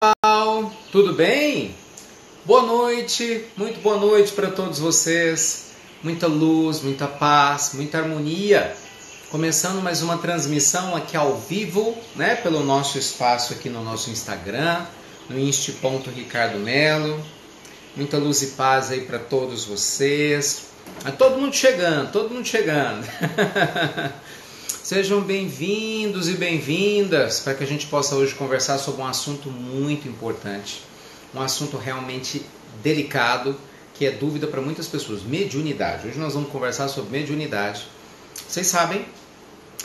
Pessoal, tudo bem? Boa noite, muito boa noite para todos vocês. Muita luz, muita paz, muita harmonia. Começando mais uma transmissão aqui ao vivo, né, pelo nosso espaço aqui no nosso Instagram, no insti.ricardomelo. Muita luz e paz aí para todos vocês. Todo mundo chegando, todo mundo chegando. Sejam bem-vindos e bem-vindas para que a gente possa hoje conversar sobre um assunto muito importante, um assunto realmente delicado, que é dúvida para muitas pessoas, mediunidade. Hoje nós vamos conversar sobre mediunidade. Vocês sabem,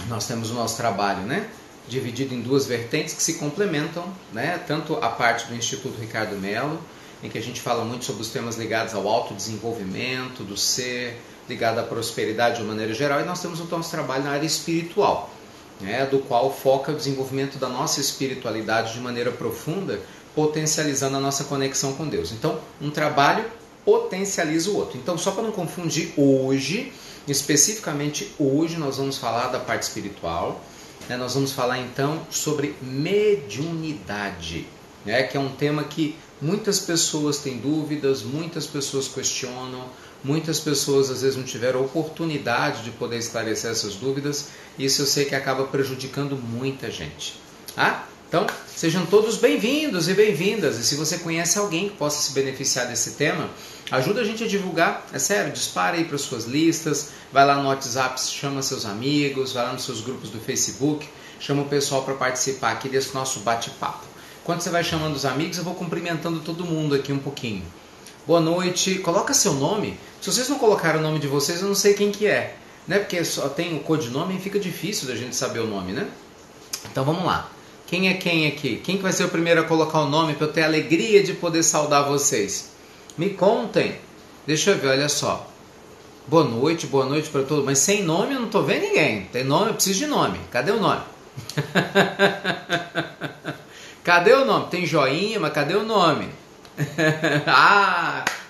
nós temos o nosso trabalho, né, dividido em duas vertentes que se complementam, né, tanto a parte do Instituto Ricardo Melo, em que a gente fala muito sobre os temas ligados ao autodesenvolvimento, do ser, ligado à prosperidade de uma maneira geral, e nós temos o nosso trabalho na área espiritual, né, do qual foca o desenvolvimento da nossa espiritualidade de maneira profunda, potencializando a nossa conexão com Deus. Então, um trabalho potencializa o outro. Então, só para não confundir, hoje, especificamente hoje, nós vamos falar da parte espiritual, né, nós vamos falar então sobre mediunidade, né, que é um tema que muitas pessoas têm dúvidas, muitas pessoas questionam, muitas pessoas às vezes não tiveram oportunidade de poder esclarecer essas dúvidas. Isso eu sei que acaba prejudicando muita gente. Então, sejam todos bem-vindos e bem-vindas. E se você conhece alguém que possa se beneficiar desse tema, ajuda a gente a divulgar. É sério, dispara aí para suas listas, vai lá no WhatsApp, chama seus amigos, vai lá nos seus grupos do Facebook, chama o pessoal para participar aqui desse nosso bate-papo. Enquanto você vai chamando os amigos, eu vou cumprimentando todo mundo aqui um pouquinho. Boa noite, coloca seu nome. Se vocês não colocaram o nome de vocês, eu não sei quem que é, né? Porque só tem o codinome e fica difícil da gente saber o nome, né? Então vamos lá. Quem é quem aqui? Quem que vai ser o primeiro a colocar o nome para eu ter a alegria de poder saudar vocês? Me contem. Deixa eu ver, olha só. Boa noite para todos. Mas sem nome eu não estou vendo ninguém. Tem nome, eu preciso de nome. Cadê o nome? Cadê o nome? Tem joinha, mas cadê o nome?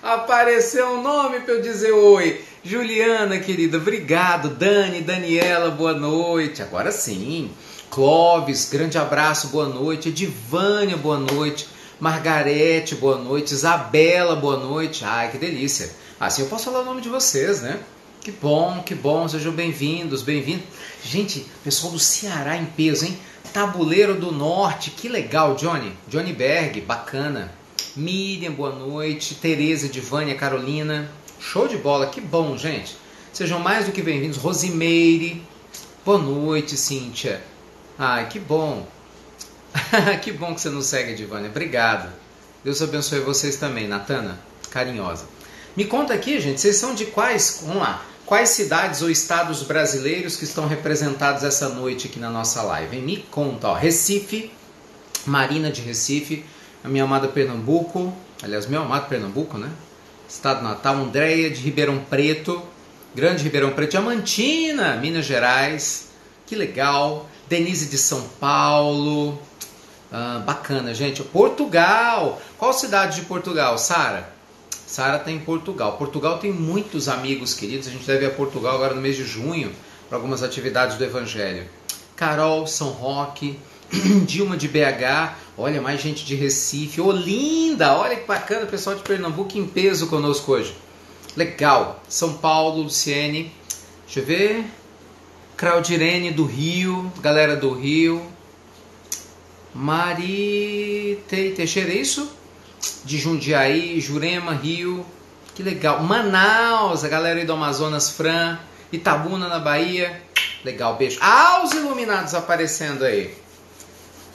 Apareceu um nome para eu dizer oi. Juliana, querida, obrigado. Dani, Daniela, boa noite. Agora sim. Clóvis, grande abraço, boa noite. Edivânia, boa noite. Margarete, boa noite. Isabela, boa noite. Ai, que delícia. Assim eu posso falar o nome de vocês, né? Que bom. Sejam bem-vindos, bem-vindos. Gente, pessoal do Ceará em peso, hein? Tabuleiro do Norte, que legal, Johnny Berg, bacana. Miriam, boa noite. Tereza, Edivânia, Carolina, show de bola, que bom, gente. Sejam mais do que bem-vindos. Rosimeire, boa noite, Cíntia. Ai, que bom. Que bom que você nos segue, Edivânia, obrigado. Deus abençoe vocês também, Natana, carinhosa. Me conta aqui, gente, vocês são de quais, vamos lá, quais cidades ou estados brasileiros que estão representados essa noite aqui na nossa live, hein? Me conta, ó. Recife, Marina de Recife, a minha amada Pernambuco, aliás, meu amado Pernambuco, né? Estado Natal, Andréia de Ribeirão Preto, Grande Ribeirão Preto, Diamantina, Minas Gerais, que legal. Denise de São Paulo, bacana, gente. Portugal, qual cidade de Portugal, Sara? Sara está em Portugal. Portugal tem muitos amigos queridos. A gente deve ir a Portugal agora no mês de junho para algumas atividades do Evangelho. Carol, São Roque, Dilma de BH, olha, mais gente de Recife. Olinda, olha que bacana, o pessoal de Pernambuco em peso conosco hoje. Legal. São Paulo, Luciene, deixa eu ver. Claudirene do Rio, galera do Rio. Mari Teixeira, é isso? De Jundiaí, Jurema, Rio, que legal. Manaus, a galera aí do Amazonas, Fran. Itabuna, na Bahia, legal, beijo. Os iluminados aparecendo aí.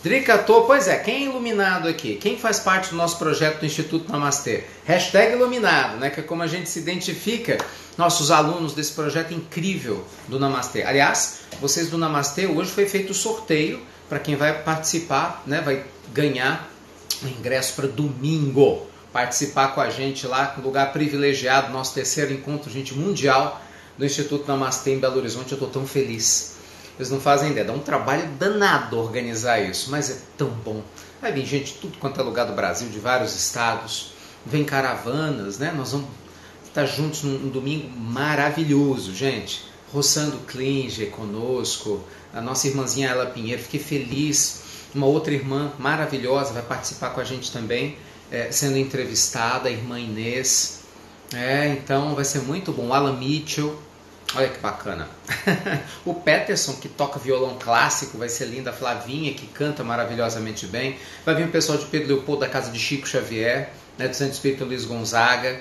Dricatô, pois é, quem é iluminado aqui? Quem faz parte do nosso projeto do Instituto Namastê? Hashtag iluminado, né? Que é como a gente se identifica, nossos alunos desse projeto incrível do Namastê. Aliás, vocês do Namastê, hoje foi feito o sorteio para quem vai participar, né? Vai ganhar o ingresso para domingo, participar com a gente lá, no lugar privilegiado, nosso terceiro encontro, gente, mundial do Instituto Namastê em Belo Horizonte. Eu estou tão feliz. Vocês não fazem ideia, dá um trabalho danado organizar isso, mas é tão bom. Vai vir gente de tudo quanto é lugar do Brasil, de vários estados, vem caravanas, né? Nós vamos estar juntos num domingo maravilhoso, gente. Roçando Klinger conosco, a nossa irmãzinha Ela Pinheiro, fiquei feliz Uma outra irmã maravilhosa vai participar com a gente também, sendo entrevistada, a irmã Inês. Então vai ser muito bom. O Alan Mitchell, olha que bacana. O Peterson, que toca violão clássico, vai ser lindo. A Flavinha, que canta maravilhosamente bem. Vai vir o pessoal de Pedro Leopoldo, da casa de Chico Xavier, do Centro Espírita Luiz Gonzaga.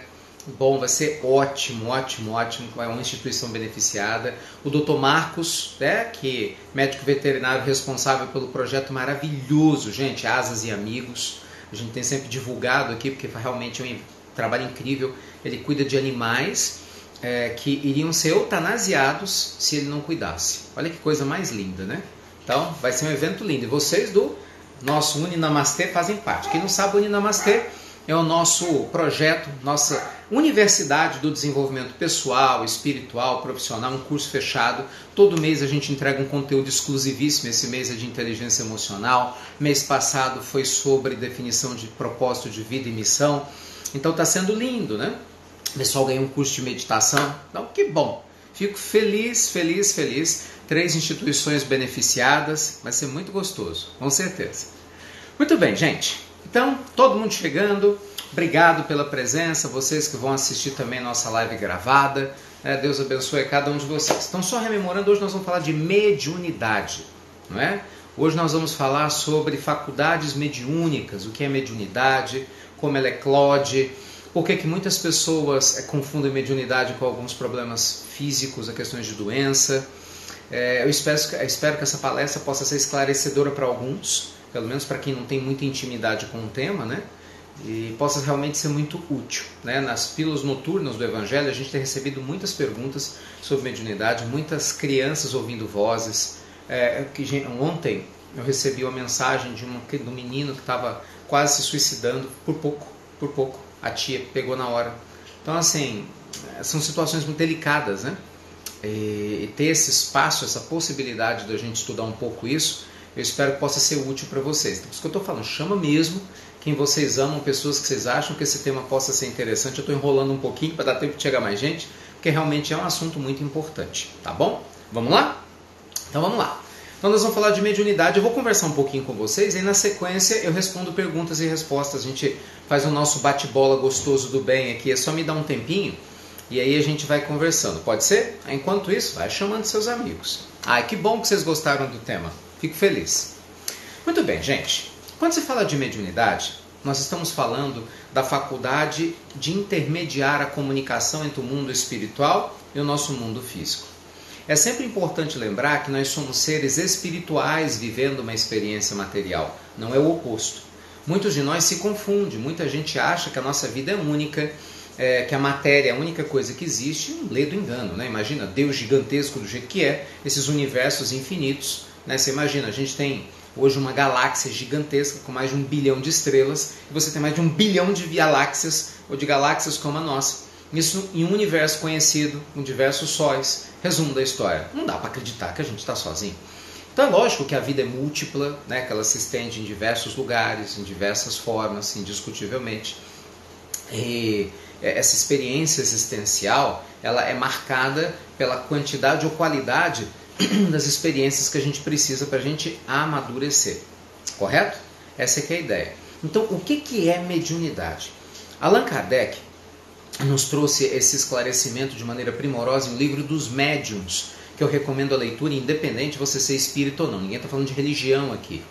Bom, vai ser ótimo, ótimo, ótimo. É uma instituição beneficiada. O Dr. Marcos, que é médico veterinário responsável pelo projeto maravilhoso, gente, Asas e Amigos. A gente tem sempre divulgado aqui, porque realmente é um trabalho incrível. Ele cuida de animais que iriam ser eutanasiados se ele não cuidasse. Olha que coisa mais linda, né? Então, vai ser um evento lindo. E vocês do nosso Uninamastê fazem parte. Quem não sabe, o Uninamastê é o nosso projeto, nossa Universidade do Desenvolvimento Pessoal, Espiritual, Profissional, um curso fechado. Todo mês a gente entrega um conteúdo exclusivíssimo. Esse mês é de inteligência emocional. Mês passado foi sobre definição de propósito de vida e missão. Então está sendo lindo, né? O pessoal ganhou um curso de meditação. Então, que bom. Fico feliz, feliz, feliz. 3 instituições beneficiadas. Vai ser muito gostoso, com certeza. Muito bem, gente. Então, todo mundo chegando. Obrigado pela presença. Vocês que vão assistir também nossa live gravada. Deus abençoe cada um de vocês. Então, só rememorando, hoje nós vamos falar de mediunidade, não é? Hoje nós vamos falar sobre faculdades mediúnicas. O que é mediunidade, como ela eclode. Por que muitas pessoas confundem mediunidade com alguns problemas físicos, questões de doença. Eu espero que essa palestra possa ser esclarecedora para alguns, pelo menos para quem não tem muita intimidade com o tema, né? E possa realmente ser muito útil, né? Nas pílulas noturnas do Evangelho a gente tem recebido muitas perguntas sobre mediunidade, muitas crianças ouvindo vozes. Ontem eu recebi uma mensagem de um menino que estava quase se suicidando, por pouco. A tia pegou na hora. Então, assim, são situações muito delicadas, né? E ter esse espaço, essa possibilidade de a gente estudar um pouco isso, eu espero que possa ser útil para vocês. Então, por isso que eu estou falando, chama mesmo quem vocês amam, pessoas que vocês acham que esse tema possa ser interessante. Eu estou enrolando um pouquinho para dar tempo de chegar mais gente, porque realmente é um assunto muito importante, tá bom? Vamos lá? Então vamos lá. Então nós vamos falar de mediunidade, eu vou conversar um pouquinho com vocês e na sequência eu respondo perguntas e respostas. A gente faz o nosso bate-bola gostoso do bem aqui, é só me dar um tempinho e aí a gente vai conversando, pode ser? Enquanto isso, vai chamando seus amigos. Que bom que vocês gostaram do tema, fico feliz. Muito bem, gente, quando se fala de mediunidade, nós estamos falando da faculdade de intermediar a comunicação entre o mundo espiritual e o nosso mundo físico. É sempre importante lembrar que nós somos seres espirituais vivendo uma experiência material, não é o oposto. Muitos de nós se confundem, muita gente acha que a nossa vida é única, que a matéria é a única coisa que existe, um ledo engano, né? Imagina Deus gigantesco do jeito que é, esses universos infinitos, né? Você imagina, a gente tem hoje uma galáxia gigantesca com mais de 1 bilhão de estrelas, e você tem mais de 1 bilhão de galáxias, ou de galáxias como a nossa. Isso em um universo conhecido, com diversos sóis. Resumo da história. Não dá para acreditar que a gente está sozinho. Então é lógico que a vida é múltipla, né, que ela se estende em diversos lugares, em diversas formas, indiscutivelmente. E essa experiência existencial, ela é marcada pela quantidade ou qualidade das experiências que a gente precisa para a gente amadurecer. Correto? Essa é que é a ideia. Então, o que é mediunidade? Allan Kardec nos trouxe esse esclarecimento de maneira primorosa em O Livro dos Médiuns, que eu recomendo a leitura, independente de você ser espírita ou não. Ninguém está falando de religião aqui.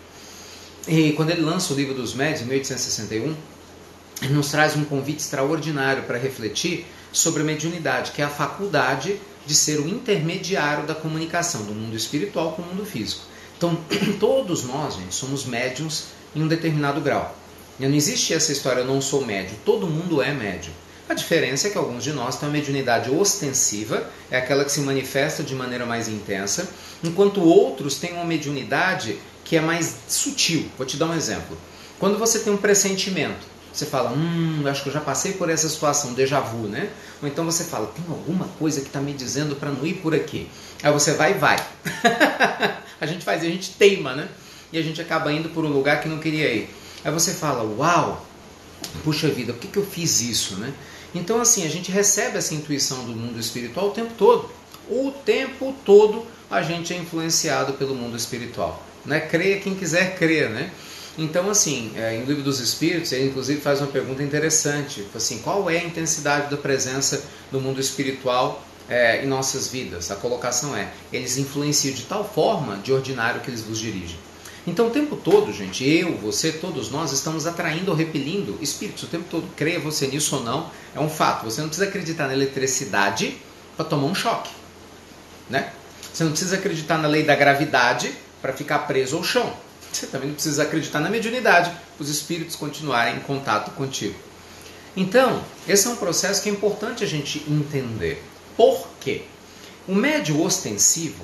E quando ele lança O Livro dos Médiuns, em 1861, ele nos traz um convite extraordinário para refletir sobre a mediunidade, que é a faculdade de ser o intermediário da comunicação do mundo espiritual com o mundo físico. Então, todos nós, gente, somos médiuns em um determinado grau. E não existe essa história, eu não sou médium. Todo mundo é médium. A diferença é que alguns de nós têm uma mediunidade ostensiva, é aquela que se manifesta de maneira mais intensa, enquanto outros têm uma mediunidade que é mais sutil. Vou te dar um exemplo. Quando você tem um pressentimento, você fala, acho que eu já passei por essa situação, déjà vu, né? Ou então você fala, tem alguma coisa que está me dizendo para não ir por aqui. Aí você vai e vai. A gente teima, né? E a gente acaba indo por um lugar que não queria ir. Aí você fala, uau, puxa vida, por que eu fiz isso, né? Então, assim, a gente recebe essa intuição do mundo espiritual o tempo todo. O tempo todo a gente é influenciado pelo mundo espiritual. né? Creia quem quiser crer, né? Então, assim, em Livro dos Espíritos, ele inclusive faz uma pergunta interessante, assim, qual é a intensidade da presença do mundo espiritual em nossas vidas? A colocação é, eles influenciam de tal forma, de ordinário, que eles vos dirigem. Então, o tempo todo, gente, eu, você, todos nós, estamos atraindo ou repelindo espíritos o tempo todo. Creia você nisso ou não, é um fato. Você não precisa acreditar na eletricidade para tomar um choque, né? Você não precisa acreditar na lei da gravidade para ficar preso ao chão. Você também não precisa acreditar na mediunidade para os espíritos continuarem em contato contigo. Então, esse é um processo que é importante a gente entender. Por quê? O médium ostensivo,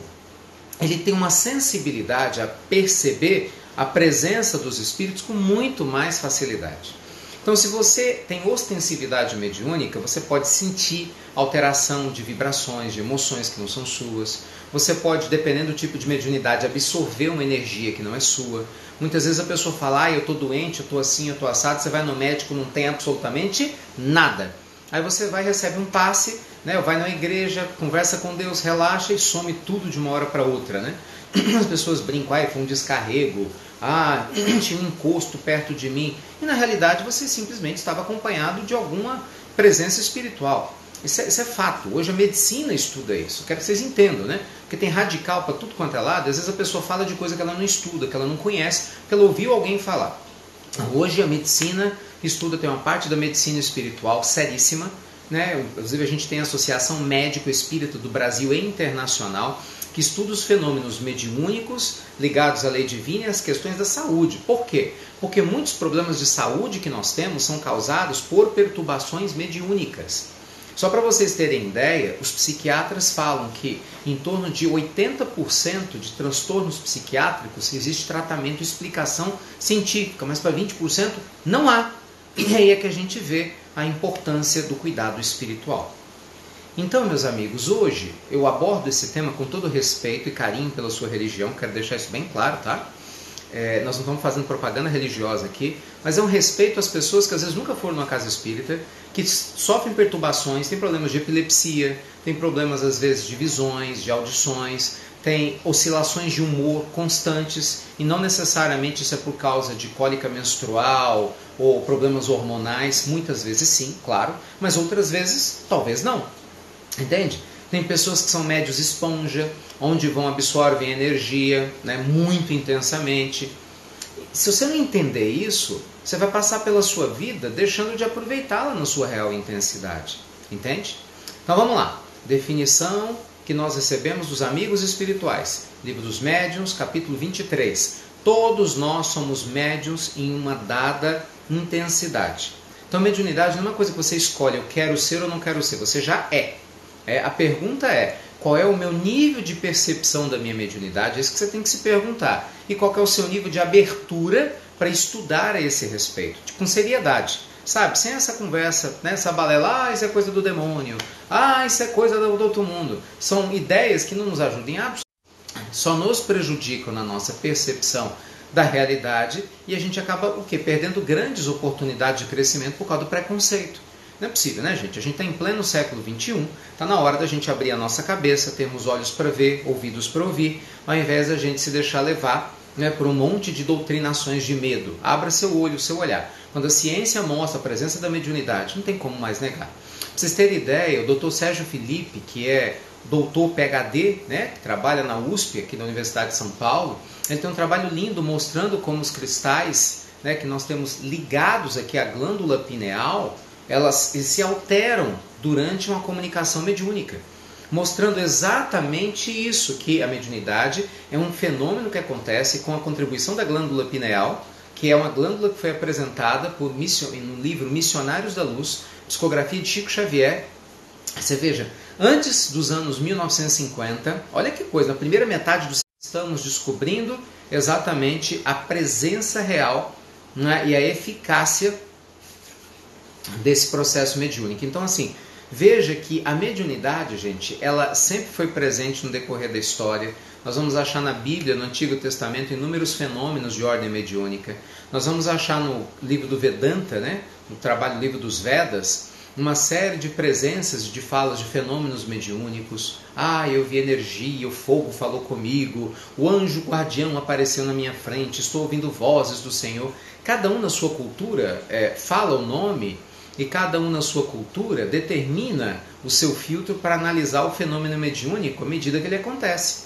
ele tem uma sensibilidade a perceber a presença dos espíritos com muito mais facilidade. Então, se você tem ostensividade mediúnica, você pode sentir alteração de vibrações, de emoções que não são suas. Você pode, dependendo do tipo de mediunidade, absorver uma energia que não é sua. Muitas vezes a pessoa fala, eu estou doente, eu estou assim, eu estou assado. Você vai no médico, não tem absolutamente nada. Aí você vai, recebe um passe, né? Vai na igreja, conversa com Deus, relaxa e some tudo de uma hora para outra, né? As pessoas brincam, foi um descarrego, tinha um encosto perto de mim. E na realidade você simplesmente estava acompanhado de alguma presença espiritual. Isso é fato. Hoje a medicina estuda isso. Quero que vocês entendam, né? Porque tem radical para tudo quanto é lado. Às vezes a pessoa fala de coisa que ela não estuda, que ela não conhece, que ela ouviu alguém falar. Hoje a medicina estuda, tem uma parte da medicina espiritual seríssima, né? Inclusive a gente tem a Associação Médico Espírita do Brasil e Internacional, que estuda os fenômenos mediúnicos ligados à lei divina e às questões da saúde. Por quê? Porque muitos problemas de saúde que nós temos são causados por perturbações mediúnicas. Só para vocês terem ideia, os psiquiatras falam que em torno de 80% de transtornos psiquiátricos existe tratamento e explicação científica, mas para 20% não há. E aí é que a gente vê a importância do cuidado espiritual. Então, meus amigos, hoje eu abordo esse tema com todo respeito e carinho pela sua religião, quero deixar isso bem claro, tá? Nós não estamos fazendo propaganda religiosa aqui, mas é um respeito às pessoas que às vezes nunca foram numa casa espírita, que sofrem perturbações, têm problemas de epilepsia, têm problemas às vezes de visões, de audições, têm oscilações de humor constantes, e não necessariamente isso é por causa de cólica menstrual ou problemas hormonais, muitas vezes sim, claro, mas outras vezes talvez não. Entende? Tem pessoas que são médios esponja, onde vão absorvem energia, né, muito intensamente. Se você não entender isso, você vai passar pela sua vida deixando de aproveitá-la na sua real intensidade. Entende? Então vamos lá. Definição que nós recebemos dos amigos espirituais. Livro dos Médiuns, capítulo 23. Todos nós somos médiuns em uma dada intensidade. Então mediunidade não é uma coisa que você escolhe, eu quero ser ou não quero ser, você já é. A pergunta é, qual é o meu nível de percepção da minha mediunidade? É isso que você tem que se perguntar. E qual que é o seu nível de abertura para estudar a esse respeito? Com seriedade, sabe? Sem essa conversa, né? Essa balela, isso é coisa do demônio, isso é coisa do outro mundo. São ideias que não nos ajudam em absolutamente, só nos prejudicam na nossa percepção da realidade e a gente acaba o quê? Perdendo grandes oportunidades de crescimento por causa do preconceito. Não é possível, né, gente? A gente está em pleno século XXI, está na hora da gente abrir a nossa cabeça, termos olhos para ver, ouvidos para ouvir, ao invés da gente se deixar levar, né, por um monte de doutrinações de medo. Abra seu olho, seu olhar. Quando a ciência mostra a presença da mediunidade, não tem como mais negar. Para vocês terem ideia, o Dr. Sérgio Felipe, que é doutor PhD, né, que trabalha na USP, aqui da Universidade de São Paulo, ele tem um trabalho lindo mostrando como os cristais, né, que nós temos ligados aqui à glândula pineal, eles se alteram durante uma comunicação mediúnica, mostrando exatamente isso, que a mediunidade é um fenômeno que acontece com a contribuição da glândula pineal, que é uma glândula que foi apresentada no livro Missionários da Luz, psicografia de Chico Xavier. Você veja, antes dos anos 1950, olha que coisa, na primeira metade do século estamos descobrindo exatamente a presença real, né, e a eficácia desse processo mediúnico. Então, assim, veja que a mediunidade, gente, ela sempre foi presente no decorrer da história. Nós vamos achar na Bíblia, no Antigo Testamento, inúmeros fenômenos de ordem mediúnica. Nós vamos achar no livro do Vedanta, né, no livro dos Vedas, uma série de presenças, de falas de fenômenos mediúnicos. Eu vi energia, o fogo falou comigo, o anjo guardião apareceu na minha frente, estou ouvindo vozes do Senhor. Cada um na sua cultura fala o nome e cada um na sua cultura determina o seu filtro para analisar o fenômeno mediúnico à medida que ele acontece.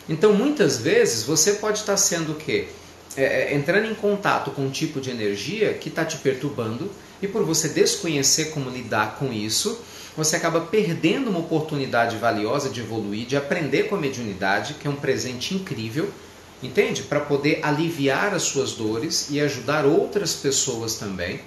Então, muitas vezes, você pode estar sendo o quê? Entrando em contato com um tipo de energia que está te perturbando, e por você desconhecer como lidar com isso, você acaba perdendo uma oportunidade valiosa de evoluir, de aprender com a mediunidade, que é um presente incrível, entende? Para poder aliviar as suas dores e ajudar outras pessoas também,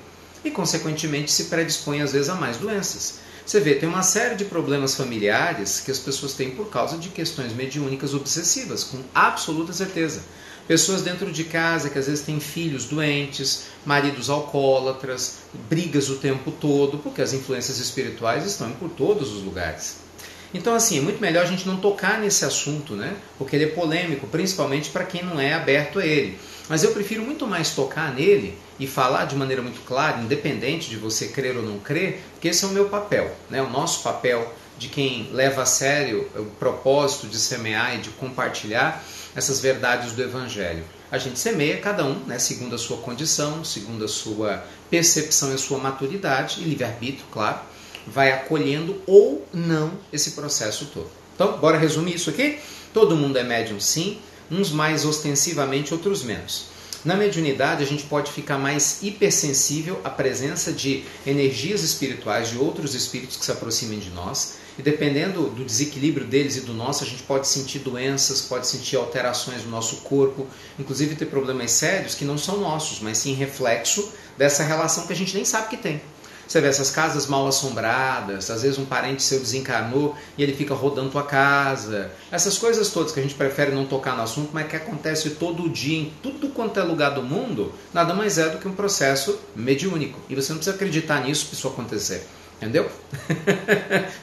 e consequentemente se predispõe às vezes a mais doenças. Você vê, tem uma série de problemas familiares que as pessoas têm por causa de questões mediúnicas obsessivas, com absoluta certeza. Pessoas dentro de casa que às vezes têm filhos doentes, maridos alcoólatras, brigas o tempo todo, porque as influências espirituais estão por todos os lugares. Então, assim, é muito melhor a gente não tocar nesse assunto, né? Porque ele é polêmico, principalmente para quem não é aberto a ele. Mas eu prefiro muito mais tocar nele e falar de maneira muito clara, independente de você crer ou não crer, porque esse é o meu papel, né? O nosso papel de quem leva a sério o propósito de semear e de compartilhar essas verdades do Evangelho. A gente semeia cada um, né, segundo a sua condição, segundo a sua percepção e a sua maturidade, e livre-arbítrio, claro, vai acolhendo ou não esse processo todo. Então, bora resumir isso aqui? Todo mundo é médium sim, uns mais ostensivamente, outros menos. Na mediunidade, a gente pode ficar mais hipersensível à presença de energias espirituais, de outros espíritos que se aproximem de nós, e dependendo do desequilíbrio deles e do nosso, a gente pode sentir doenças, pode sentir alterações no nosso corpo, inclusive ter problemas sérios que não são nossos, mas sim reflexo dessa relação que a gente nem sabe que tem. Você vê essas casas mal assombradas, às vezes um parente seu desencarnou e ele fica rodando tua casa. Essas coisas todas que a gente prefere não tocar no assunto, mas que acontece todo dia em tudo quanto é lugar do mundo, nada mais é do que um processo mediúnico. E você não precisa acreditar nisso para isso acontecer. Entendeu?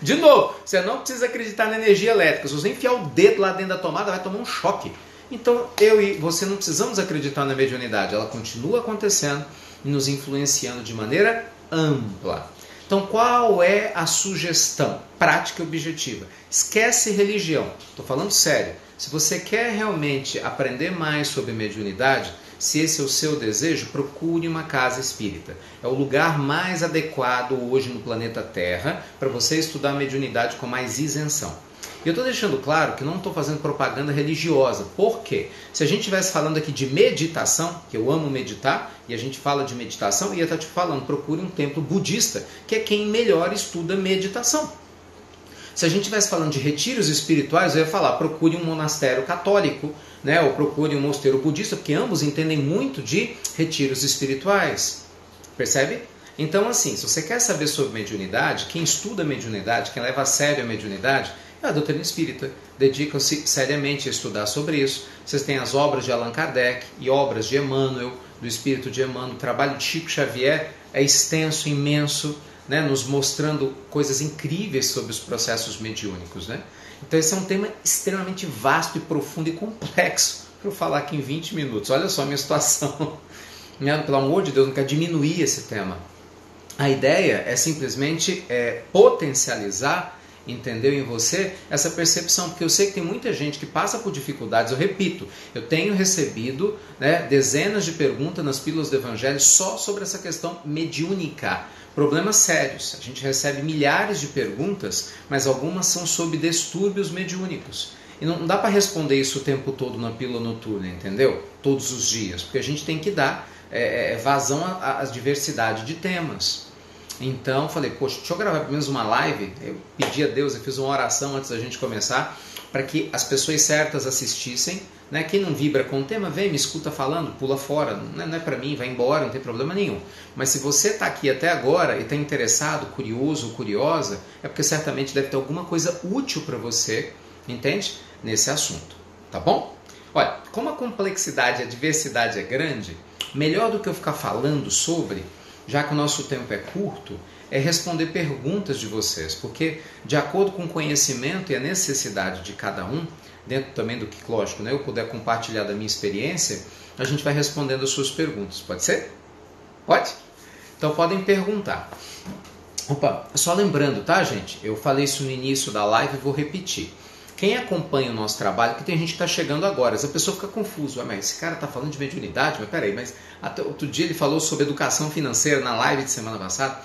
De novo, você não precisa acreditar na energia elétrica. Se você enfiar o dedo lá dentro da tomada, vai tomar um choque. Então, eu e você não precisamos acreditar na mediunidade. Ela continua acontecendo e nos influenciando de maneira ampla. Então, qual é a sugestão prática e objetiva? Esquece religião. Estou falando sério. Se você quer realmente aprender mais sobre mediunidade, se esse é o seu desejo, procure uma casa espírita. É o lugar mais adequado hoje no planeta Terra para você estudar mediunidade com mais isenção. E eu estou deixando claro que não estou fazendo propaganda religiosa. Por quê? Se a gente estivesse falando aqui de meditação, que eu amo meditar, e a gente fala de meditação, e eu estou te falando, procure um templo budista, que é quem melhor estuda meditação. Se a gente estivesse falando de retiros espirituais, eu ia falar, procure um monastério católico, né, ou procure um mosteiro budista, porque ambos entendem muito de retiros espirituais. Percebe? Então, assim, se você quer saber sobre mediunidade, quem estuda mediunidade, quem leva a sério a mediunidade, é a doutrina espírita. Dedicam-se seriamente a estudar sobre isso. Vocês têm as obras de Allan Kardec e obras de Emmanuel, do espírito de Emmanuel. O trabalho de Chico Xavier é extenso, imenso, né, nos mostrando coisas incríveis sobre os processos mediúnicos, né? Então esse é um tema extremamente vasto e profundo e complexo para eu falar aqui em 20 minutos. Olha só a minha situação. Pelo amor de Deus, não quero diminuir esse tema. A ideia é simplesmente potencializar, entendeu, em você essa percepção, porque eu sei que tem muita gente que passa por dificuldades. Eu repito, eu tenho recebido, né, dezenas de perguntas nas pílulas do Evangelho só sobre essa questão mediúnica. Problemas sérios. A gente recebe milhares de perguntas, mas algumas são sobre distúrbios mediúnicos. E não dá para responder isso o tempo todo na pílula noturna, entendeu? Todos os dias, porque a gente tem que dar vazão à diversidade de temas. Então, falei, poxa, deixa eu gravar pelo menos uma live. Eu pedi a Deus, eu fiz uma oração antes da gente começar, para que as pessoas certas assistissem, né? Quem não vibra com o tema, vem, me escuta falando, pula fora, não é para mim, vai embora, não tem problema nenhum. Mas se você está aqui até agora e está interessado, curioso, curiosa, é porque certamente deve ter alguma coisa útil para você, entende? Nesse assunto, tá bom? Olha, como a complexidade e a diversidade é grande, melhor do que eu ficar falando sobre, já que o nosso tempo é curto, é responder perguntas de vocês, porque de acordo com o conhecimento e a necessidade de cada um, dentro também do que, lógico, né, eu puder compartilhar da minha experiência, a gente vai respondendo as suas perguntas. Pode ser? Pode? Então podem perguntar. Opa, só lembrando, tá, gente? Eu falei isso no início da live e vou repetir. Quem acompanha o nosso trabalho, que tem gente que está chegando agora, essa pessoa fica confusa, mas esse cara está falando de mediunidade, mas peraí, mas até outro dia ele falou sobre educação financeira na live de semana passada.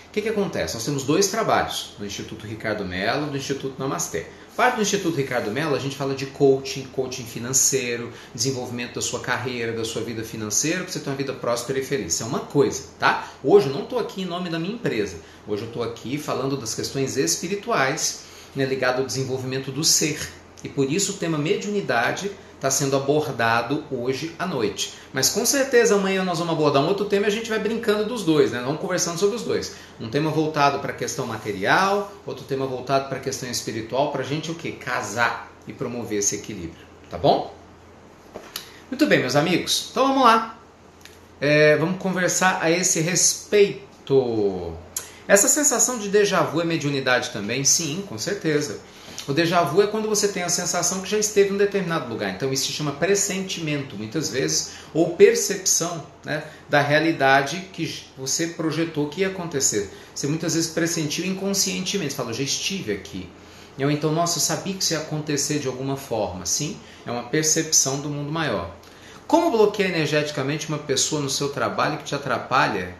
O que acontece? Nós temos 2 trabalhos, no Instituto Ricardo Mello e no Instituto Namastê. Parte do Instituto Ricardo Mello, a gente fala de coaching financeiro, desenvolvimento da sua carreira, da sua vida financeira, para você ter uma vida próspera e feliz. Isso é uma coisa, tá? Hoje eu não estou aqui em nome da minha empresa. Hoje eu estou aqui falando das questões espirituais, né, ligado ao desenvolvimento do ser. E por isso o tema mediunidade está sendo abordado hoje à noite. Mas com certeza amanhã nós vamos abordar um outro tema e a gente vai brincando dos dois, né? Vamos conversando sobre os dois. Um tema voltado para a questão material, outro tema voltado para a questão espiritual, para a gente o quê? Casar e promover esse equilíbrio, tá bom? Muito bem, meus amigos. Então vamos lá. Vamos conversar a esse respeito. Essa sensação de déjà vu é mediunidade também? Sim, com certeza. O déjà vu é quando você tem a sensação que já esteve em um determinado lugar. Então isso se chama pressentimento, muitas vezes, ou percepção, né, da realidade que você projetou que ia acontecer. Você muitas vezes pressentiu inconscientemente. Você fala, eu já estive aqui. Ou então, nossa, eu sabia que isso ia acontecer de alguma forma. Sim, é uma percepção do mundo maior. Como bloquear energeticamente uma pessoa no seu trabalho que te atrapalha?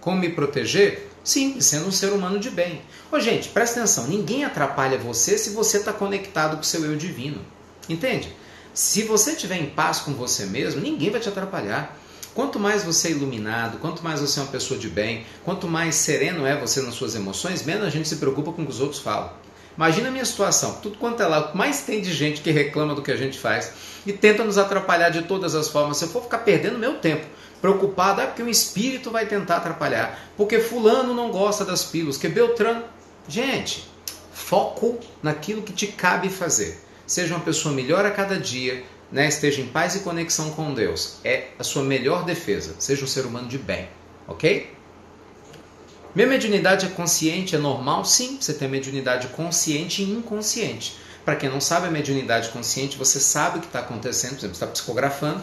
Como me proteger? Simples, sendo um ser humano de bem. Ô gente, presta atenção, ninguém atrapalha você se você está conectado com o seu eu divino. Entende? Se você estiver em paz com você mesmo, ninguém vai te atrapalhar. Quanto mais você é iluminado, quanto mais você é uma pessoa de bem, quanto mais sereno é você nas suas emoções, menos a gente se preocupa com o que os outros falam. Imagina a minha situação, tudo quanto é lá, mais tem de gente que reclama do que a gente faz e tenta nos atrapalhar de todas as formas. Se eu for ficar perdendo meu tempo preocupado, porque um espírito vai tentar atrapalhar, porque fulano não gosta das pílulas, que Beltrano... Gente, foco naquilo que te cabe fazer. Seja uma pessoa melhor a cada dia, né? Esteja em paz e conexão com Deus. É a sua melhor defesa. Seja um ser humano de bem, ok? Minha mediunidade é consciente, é normal? Sim, você tem mediunidade consciente e inconsciente. Para quem não sabe, a mediunidade consciente, você sabe o que está acontecendo, por exemplo, você está psicografando,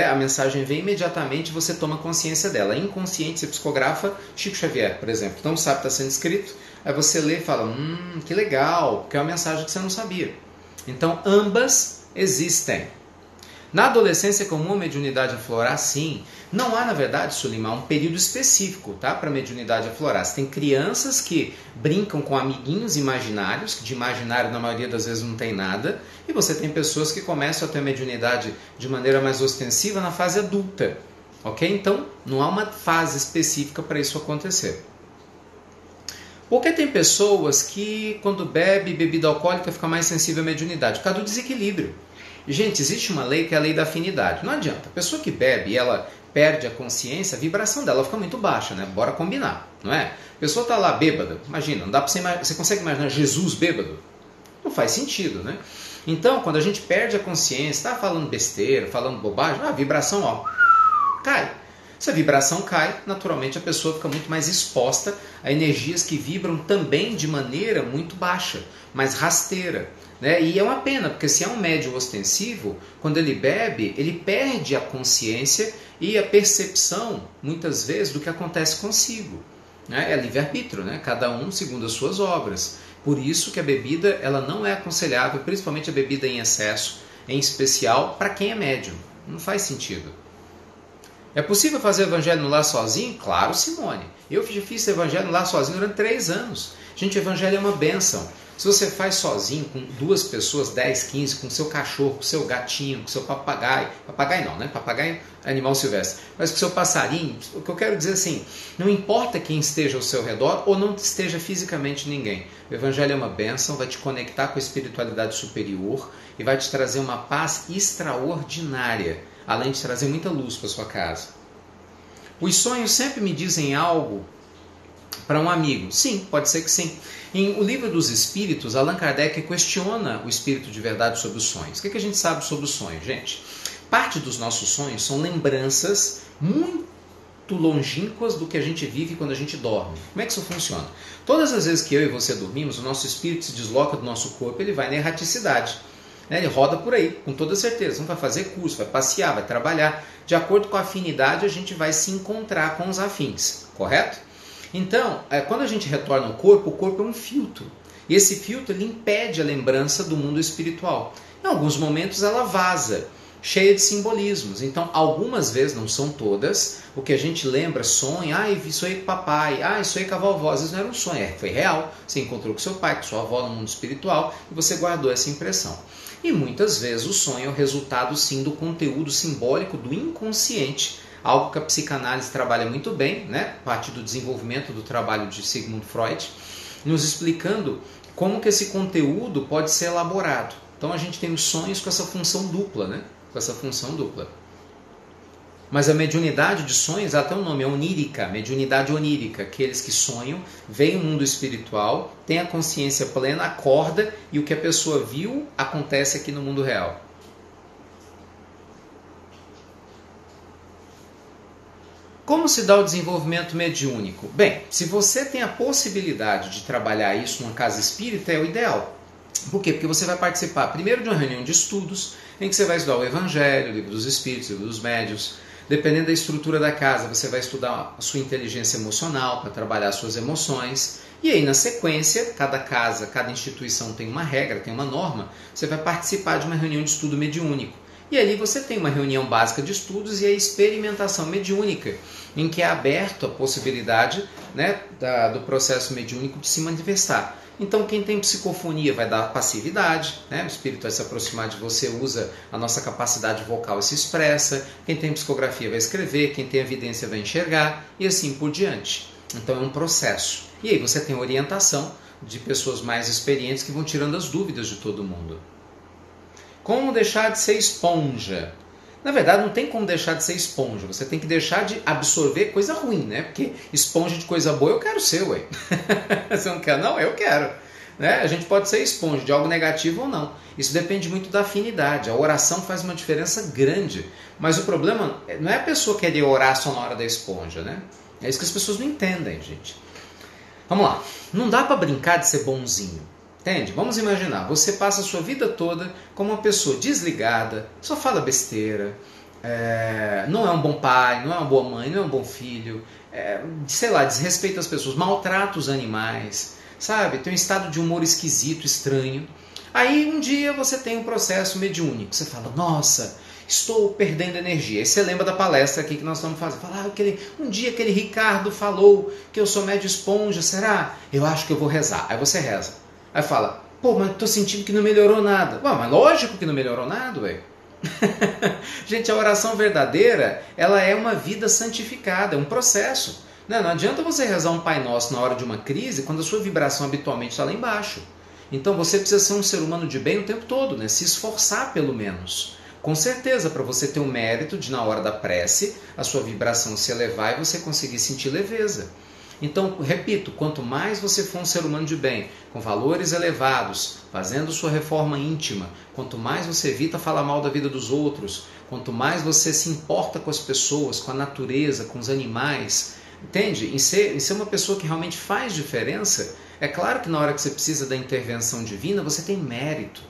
a mensagem vem imediatamente, você toma consciência dela. Inconsciente, você psicografa Chico Xavier, por exemplo. Então sabe que está sendo escrito, aí você lê e fala, que legal, porque é uma mensagem que você não sabia. Então ambas existem. Na adolescência é comum a mediunidade aflorar? Sim. Não há, na verdade, Sulimar, um período específico, tá, para a mediunidade aflorar. Você tem crianças que brincam com amiguinhos imaginários, que de imaginário na maioria das vezes não tem nada, e você tem pessoas que começam a ter mediunidade de maneira mais ostensiva na fase adulta. Ok? Então, não há uma fase específica para isso acontecer. Porque tem pessoas que, quando bebe bebida alcoólica, fica mais sensível à mediunidade, por causa do desequilíbrio. Gente, existe uma lei que é a lei da afinidade. Não adianta. A pessoa que bebe e ela perde a consciência, a vibração dela fica muito baixa, né? Bora combinar, não é? A pessoa está lá bêbada, imagina, não dá para você consegue imaginar Jesus bêbado? Não faz sentido, né? Então, quando a gente perde a consciência, está falando besteira, falando bobagem, a vibração, ó, cai. Se a vibração cai, naturalmente a pessoa fica muito mais exposta a energias que vibram também de maneira muito baixa, mais rasteira. Né? E é uma pena, porque se é um médium ostensivo, quando ele bebe, ele perde a consciência e a percepção, muitas vezes, do que acontece consigo. Né? É livre-arbítrio, né? Cada um segundo as suas obras. Por isso que a bebida ela não é aconselhável, principalmente a bebida em excesso, em especial para quem é médium. Não faz sentido. É possível fazer evangelho no lar sozinho? Claro, Simone. Eu fiz evangelho no lar sozinho durante 3 anos. Gente, o evangelho é uma bênção. Se você faz sozinho, com 2 pessoas, 10, 15, com seu cachorro, com seu gatinho, com seu papagaio, papagaio não, né? Papagaio é animal silvestre, mas com seu passarinho, o que eu quero dizer assim, não importa quem esteja ao seu redor ou não esteja fisicamente ninguém. O evangelho é uma bênção, vai te conectar com a espiritualidade superior e vai te trazer uma paz extraordinária, além de trazer muita luz para sua casa. Os sonhos sempre me dizem algo para um amigo? Sim, pode ser que sim. Em O Livro dos Espíritos, Allan Kardec questiona o espírito de verdade sobre os sonhos. O que a gente sabe sobre os sonhos, gente? Parte dos nossos sonhos são lembranças muito longínquas do que a gente vive quando a gente dorme. Como é que isso funciona? Todas as vezes que eu e você dormimos, o nosso espírito se desloca do nosso corpo, ele vai na erraticidade. Ele roda por aí, com toda certeza. Não vai fazer curso, vai passear, vai trabalhar. De acordo com a afinidade, a gente vai se encontrar com os afins, correto? Então, quando a gente retorna ao corpo, o corpo é um filtro. E esse filtro ele impede a lembrança do mundo espiritual. Em alguns momentos ela vaza, cheia de simbolismos. Então, algumas vezes, não são todas, o que a gente lembra, sonha, sonhei com o papai, sonhei com a vovó. Às vezes não era um sonho, foi real. Você encontrou com seu pai, com sua avó no mundo espiritual e você guardou essa impressão. E muitas vezes o sonho é o resultado, sim, do conteúdo simbólico do inconsciente, algo que a psicanálise trabalha muito bem, né? A partir do desenvolvimento do trabalho de Sigmund Freud, nos explicando como que esse conteúdo pode ser elaborado. Então a gente tem os sonhos com essa função dupla, né? Com essa função dupla. Mas a mediunidade de sonhos, até o nome é onírica, mediunidade onírica. Aqueles que sonham, veem o mundo espiritual, têm a consciência plena, acorda e o que a pessoa viu acontece aqui no mundo real. Como se dá o desenvolvimento mediúnico? Bem, se você tem a possibilidade de trabalhar isso numa casa espírita, é o ideal. Por quê? Porque você vai participar primeiro de uma reunião de estudos, em que você vai estudar o Evangelho, o Livro dos Espíritos, o Livro dos Médiuns. Dependendo da estrutura da casa, você vai estudar a sua inteligência emocional, para trabalhar as suas emoções. E aí, na sequência, cada casa, cada instituição tem uma regra, tem uma norma, você vai participar de uma reunião de estudo mediúnico. E ali você tem uma reunião básica de estudos e a experimentação mediúnica, em que é aberto a possibilidade, né, do processo mediúnico de se manifestar. Então quem tem psicofonia vai dar passividade, né? O espírito vai se aproximar de você, usa a nossa capacidade vocal e se expressa. Quem tem psicografia vai escrever, quem tem evidência vai enxergar e assim por diante. Então é um processo. E aí você tem orientação de pessoas mais experientes que vão tirando as dúvidas de todo mundo. Como deixar de ser esponja? Na verdade, não tem como deixar de ser esponja. Você tem que deixar de absorver coisa ruim, né? Porque esponja de coisa boa eu quero ser, ué. Você não quer, não? Eu quero. Né? A gente pode ser esponja de algo negativo ou não. Isso depende muito da afinidade. A oração faz uma diferença grande. Mas o problema não é a pessoa querer orar só na hora da esponja, né? É isso que as pessoas não entendem, gente. Vamos lá. Não dá para brincar de ser bonzinho. Entende? Vamos imaginar, você passa a sua vida toda como uma pessoa desligada, só fala besteira, não é um bom pai, não é uma boa mãe, não é um bom filho, desrespeita as pessoas, maltrata os animais, sabe? Tem um estado de humor esquisito, estranho. Aí um dia você tem um processo mediúnico, você fala, nossa, estou perdendo energia. Aí você lembra da palestra aqui que nós estamos fazendo. Fala, um dia aquele Ricardo falou que eu sou médio esponja, será? Eu acho que eu vou rezar. Aí você reza. Aí fala, mas tô sentindo que não melhorou nada. Mas lógico que não melhorou nada, ué. Gente, a oração verdadeira, ela é uma vida santificada, é um processo. Não adianta você rezar um Pai Nosso na hora de uma crise, quando a sua vibração habitualmente está lá embaixo. Então você precisa ser um ser humano de bem o tempo todo, né? Se esforçar pelo menos. Com certeza, para você ter o mérito de, na hora da prece, a sua vibração se elevar e você conseguir sentir leveza. Então, repito, quanto mais você for um ser humano de bem, com valores elevados, fazendo sua reforma íntima, quanto mais você evita falar mal da vida dos outros, quanto mais você se importa com as pessoas, com a natureza, com os animais, entende? Em ser uma pessoa que realmente faz diferença, é claro que na hora que você precisa da intervenção divina, você tem mérito,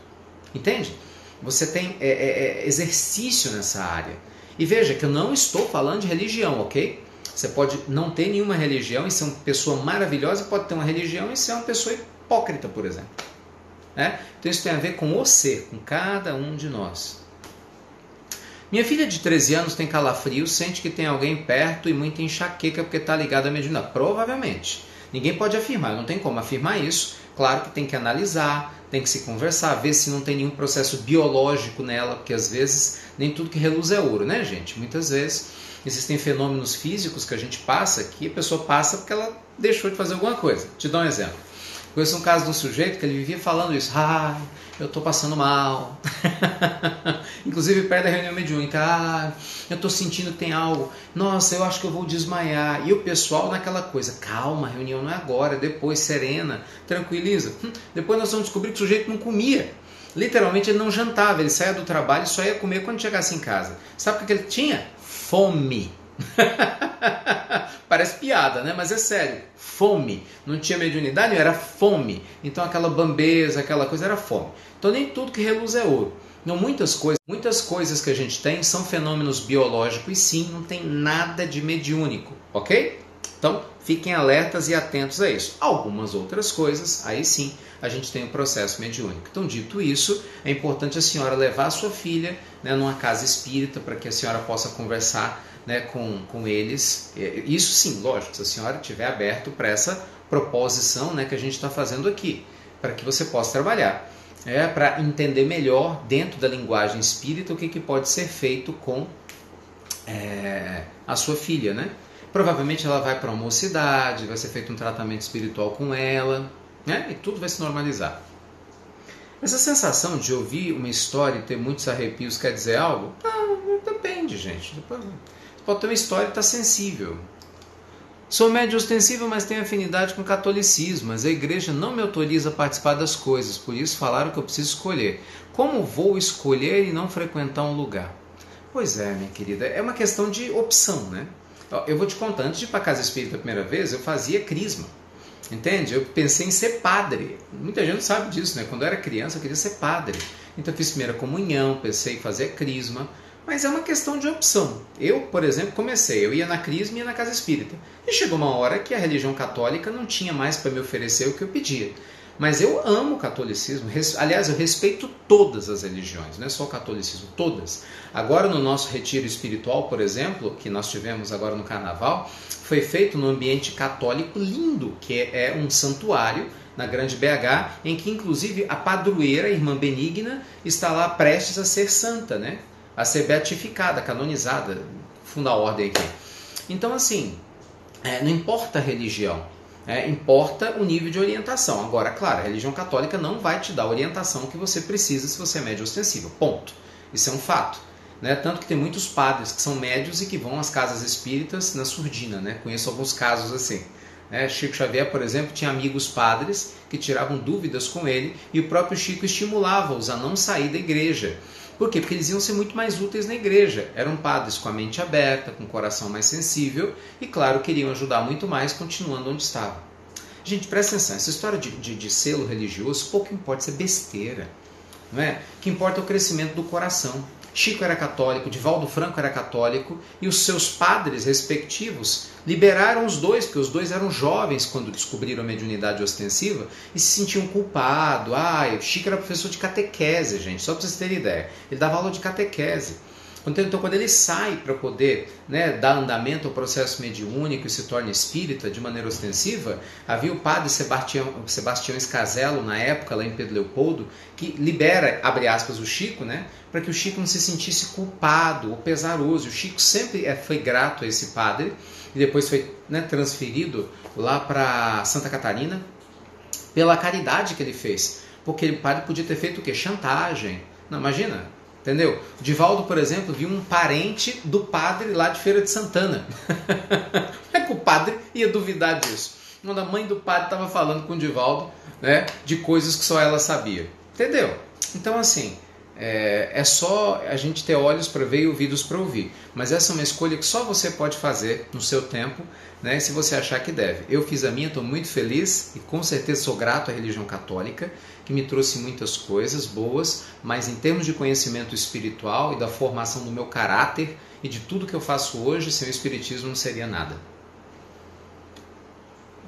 entende? Você tem exercício nessa área. E veja que eu não estou falando de religião, ok? Você pode não ter nenhuma religião e ser uma pessoa maravilhosa, pode ter uma religião e ser uma pessoa hipócrita, por exemplo. Então isso tem a ver com o ser, com cada um de nós. Minha filha de 13 anos tem calafrio, sente que tem alguém perto e muita enxaqueca porque está ligada à mediunidade. Provavelmente. Ninguém pode afirmar, não tem como afirmar isso. Claro que tem que analisar, tem que se conversar, ver se não tem nenhum processo biológico nela, porque às vezes nem tudo que reluz é ouro, né, gente? Muitas vezes existem fenômenos físicos que a gente passa, que a pessoa passa porque ela deixou de fazer alguma coisa. Te dou um exemplo. Conheço um caso de um sujeito que ele vivia falando isso. Eu estou passando mal. Inclusive perto da reunião mediúnica. Eu estou sentindo que tem algo. Nossa, eu acho que eu vou desmaiar. E o pessoal naquela coisa. Calma, a reunião não é agora. Depois, serena, tranquiliza. Depois nós vamos descobrir que o sujeito não comia. Literalmente ele não jantava. Ele saía do trabalho e só ia comer quando chegasse em casa. Sabe o que ele tinha? Fome. Parece piada, né? Mas é sério. Fome. Não tinha mediunidade, era fome. Então aquela bambeza, aquela coisa era fome. Então nem tudo que reluz é ouro. Então muitas coisas que a gente tem são fenômenos biológicos e sim, não tem nada de mediúnico, ok? Então, fiquem alertas e atentos a isso. Algumas outras coisas, aí sim, a gente tem o processo mediúnico. Então, dito isso, é importante a senhora levar a sua filha, né, numa casa espírita para que a senhora possa conversar, né, com eles. Isso sim, lógico, se a senhora estiver aberto para essa proposição, né, que a gente está fazendo aqui, para que você possa trabalhar. Para entender melhor, dentro da linguagem espírita, o que pode ser feito com a sua filha, né? Provavelmente ela vai para uma mocidade, vai ser feito um tratamento espiritual com ela, né? E tudo vai se normalizar. Essa sensação de ouvir uma história e ter muitos arrepios quer dizer algo? Não, depende, gente. Você pode ter uma história e estar sensível. Sou médio ostensivo, mas tenho afinidade com o catolicismo, mas a igreja não me autoriza a participar das coisas, por isso falaram que eu preciso escolher. Como vou escolher e não frequentar um lugar? Pois é, minha querida, é uma questão de opção, né? Eu vou te contar, antes de ir para a casa espírita a primeira vez, eu fazia crisma, entende? Eu pensei em ser padre. Muita gente não sabe disso, né? Quando eu era criança eu queria ser padre. Então eu fiz primeira comunhão, pensei em fazer crisma, mas é uma questão de opção. Eu, por exemplo, eu ia na crisma e ia na casa espírita. E chegou uma hora que a religião católica não tinha mais para me oferecer o que eu pedia. Mas eu amo o catolicismo, aliás, eu respeito todas as religiões, não é só o catolicismo, todas. Agora no nosso retiro espiritual, por exemplo, que nós tivemos agora no carnaval, foi feito num ambiente católico lindo, que é um santuário na Grande BH, em que inclusive a padroeira, a irmã Benigna, está lá prestes a ser santa, né? A ser beatificada, canonizada, funda a ordem aqui. Então assim, não importa a religião, importa o nível de orientação. Agora, claro, a religião católica não vai te dar a orientação que você precisa se você é médio ostensivo. Ponto. Isso é um fato. Né? Tanto que tem muitos padres que são médios e que vão às casas espíritas na surdina. Né? Conheço alguns casos assim. Chico Xavier, por exemplo, tinha amigos padres que tiravam dúvidas com ele e o próprio Chico estimulava-os a não sair da igreja. Por quê? Porque eles iam ser muito mais úteis na igreja. Eram padres com a mente aberta, com o coração mais sensível e, claro, queriam ajudar muito mais continuando onde estavam. Gente, presta atenção, essa história de selo religioso pouco importa, isso é besteira. Não é? O que importa é o crescimento do coração. Chico era católico, Divaldo Franco era católico e os seus padres respectivos liberaram os dois, porque os dois eram jovens quando descobriram a mediunidade ostensiva e se sentiam culpados. O Chico era professor de catequese, gente, só para vocês terem ideia. Ele dava aula de catequese. Então, quando ele sai para poder, né, dar andamento ao processo mediúnico e se torna espírita de maneira ostensiva, havia o padre Sebastião Escasello, na época, lá em Pedro Leopoldo, que libera, abre aspas, o Chico, né, para que o Chico não se sentisse culpado ou pesaroso. O Chico sempre foi grato a esse padre e depois foi, né, transferido lá para Santa Catarina pela caridade que ele fez. Porque o padre podia ter feito o quê? Chantagem. Não, imagina. Entendeu? O Divaldo, por exemplo, viu um parente do padre lá de Feira de Santana. Como é que o padre ia duvidar disso? Quando a mãe do padre estava falando com o Divaldo, né, de coisas que só ela sabia. Entendeu? Então, assim, é só a gente ter olhos para ver e ouvidos para ouvir. Mas essa é uma escolha que só você pode fazer no seu tempo, né, se você achar que deve. Eu fiz a minha, estou muito feliz e com certeza sou grato à religião católica, que me trouxe muitas coisas boas, mas em termos de conhecimento espiritual e da formação do meu caráter e de tudo que eu faço hoje, sem o espiritismo não seria nada.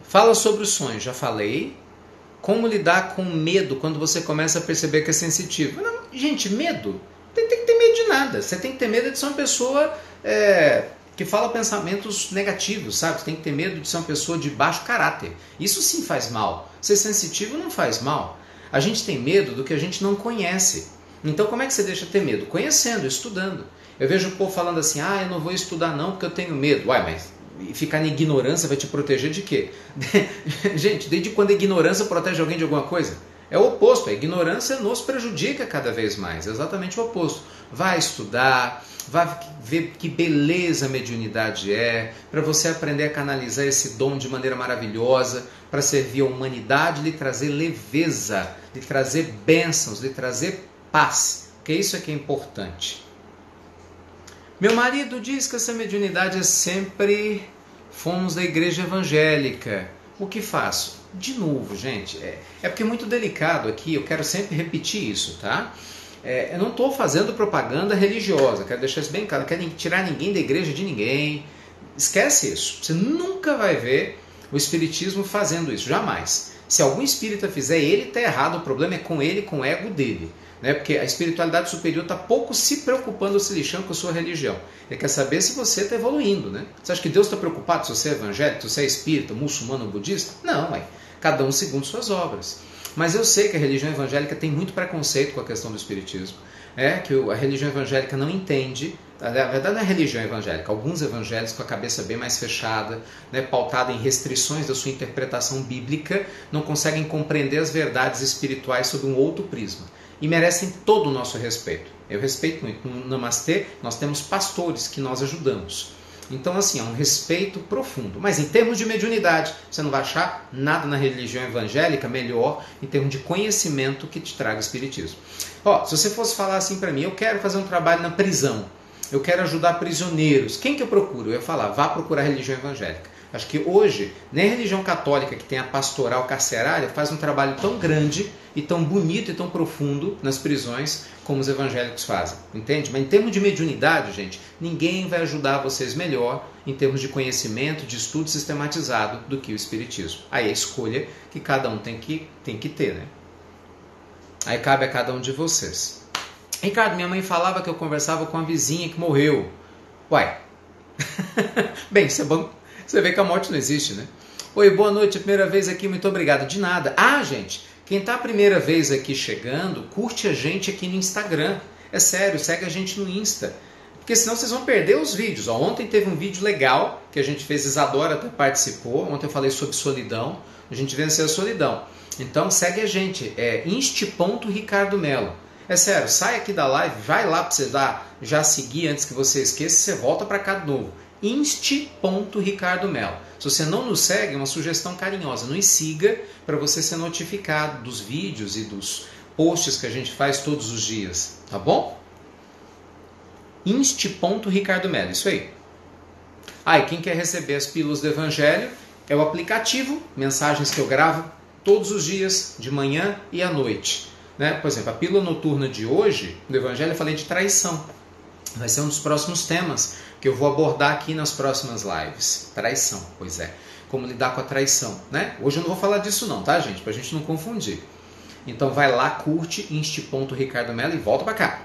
Fala sobre os sonhos, já falei. Como lidar com medo quando você começa a perceber que é sensitivo? Não, gente, medo? Tem que ter medo de nada. Você tem que ter medo de ser uma pessoa que fala pensamentos negativos, sabe? Você tem que ter medo de ser uma pessoa de baixo caráter. Isso sim faz mal. Ser sensitivo não faz mal. A gente tem medo do que a gente não conhece. Então como é que você deixa de ter medo? Conhecendo, estudando. Eu vejo o povo falando assim, eu não vou estudar não porque eu tenho medo. Mas ficar na ignorância vai te proteger de quê? Gente, desde quando a ignorância protege alguém de alguma coisa? É o oposto, a ignorância nos prejudica cada vez mais, é exatamente o oposto. Vai estudar, vai ver que beleza a mediunidade é, para você aprender a canalizar esse dom de maneira maravilhosa, para servir a humanidade, lhe trazer leveza, lhe trazer bênçãos, lhe trazer paz, porque isso é que é importante. Meu marido diz que essa mediunidade é sempre fomos da igreja evangélica. O que faço? De novo, gente, é porque é muito delicado aqui, eu quero sempre repetir isso, tá? Eu não estou fazendo propaganda religiosa, quero deixar isso bem claro, não quero tirar ninguém da igreja de ninguém, Esquece isso. Você nunca vai ver o espiritismo fazendo isso, jamais. Se algum espírita fizer, ele está errado, o problema é com ele, com o ego dele. Né? Porque a espiritualidade superior está pouco se preocupando ou se lixando com a sua religião. Ele quer saber se você está evoluindo. Né? Você acha que Deus está preocupado se você é evangélico, se você é espírita, muçulmano ou budista? Não, mãe. Cada um segundo suas obras. Mas eu sei que a religião evangélica tem muito preconceito com a questão do espiritismo. Que a religião evangélica não entende, na verdade não é a religião evangélica, alguns evangélicos com a cabeça bem mais fechada, né, pautada em restrições da sua interpretação bíblica, não conseguem compreender as verdades espirituais sob um outro prisma. E merecem todo o nosso respeito. Eu respeito muito. No Namastê, nós temos pastores que nós ajudamos. Então, assim, é um respeito profundo. Mas em termos de mediunidade, você não vai achar nada na religião evangélica melhor em termos de conhecimento que te traga o espiritismo. Se você fosse falar assim para mim, eu quero fazer um trabalho na prisão, eu quero ajudar prisioneiros, quem que eu procuro? Eu ia falar, vá procurar a religião evangélica. Acho que hoje, nem a religião católica, que tem a pastoral carcerária, faz um trabalho tão grande e tão bonito e tão profundo nas prisões como os evangélicos fazem, entende? Mas em termos de mediunidade, gente, ninguém vai ajudar vocês melhor em termos de conhecimento, de estudo sistematizado do que o espiritismo. Aí é a escolha que cada um tem que ter, né? Aí cabe a cada um de vocês. Ricardo, minha mãe falava que eu conversava com a vizinha que morreu. Uai, bem, isso é bom. Você vê que a morte não existe, né? Oi, boa noite, primeira vez aqui, muito obrigado. De nada. Gente, quem está a primeira vez aqui chegando, curte a gente aqui no Instagram. É sério, segue a gente no Insta. Porque senão vocês vão perder os vídeos. Ontem teve um vídeo legal que a gente fez, Isadora até participou. Ontem eu falei sobre solidão. A gente venceu a solidão. Então segue a gente, inst.ricardomelo. É sério, sai aqui da live, vai lá para você já seguir antes que você esqueça, você volta para cá de novo. inst.ricardomelo. Se você não nos segue, é uma sugestão carinhosa, nos siga para você ser notificado dos vídeos e dos posts que a gente faz todos os dias, tá bom? inst.ricardomelo, isso aí. E quem quer receber as pílulas do Evangelho é o aplicativo, mensagens que eu gravo todos os dias, de manhã e à noite. Né? Por exemplo, a pílula noturna de hoje, do Evangelho, eu falei de traição. Vai ser um dos próximos temas que eu vou abordar aqui nas próximas lives. Traição, pois é. Como lidar com a traição, né? Hoje eu não vou falar disso não, tá, gente? Pra gente não confundir. Então vai lá, curte inst.ricardomelo e volta pra cá.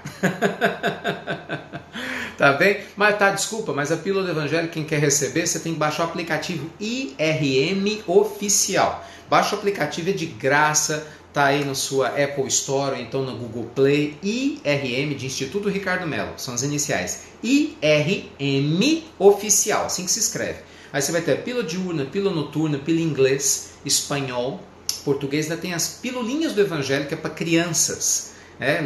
Tá bem? Mas desculpa, mas a pílula do Evangelho, quem quer receber, você tem que baixar o aplicativo IRM Oficial. Baixa o aplicativo, é de graça. Está aí na sua Apple Store ou então no Google Play, IRM de Instituto Ricardo Melo, são as iniciais, IRM Oficial, assim que se escreve. Aí você vai ter pílula diurna, pílula noturna, pílula em inglês, espanhol, português, ainda tem as pilulinhas do Evangelho, que é para crianças,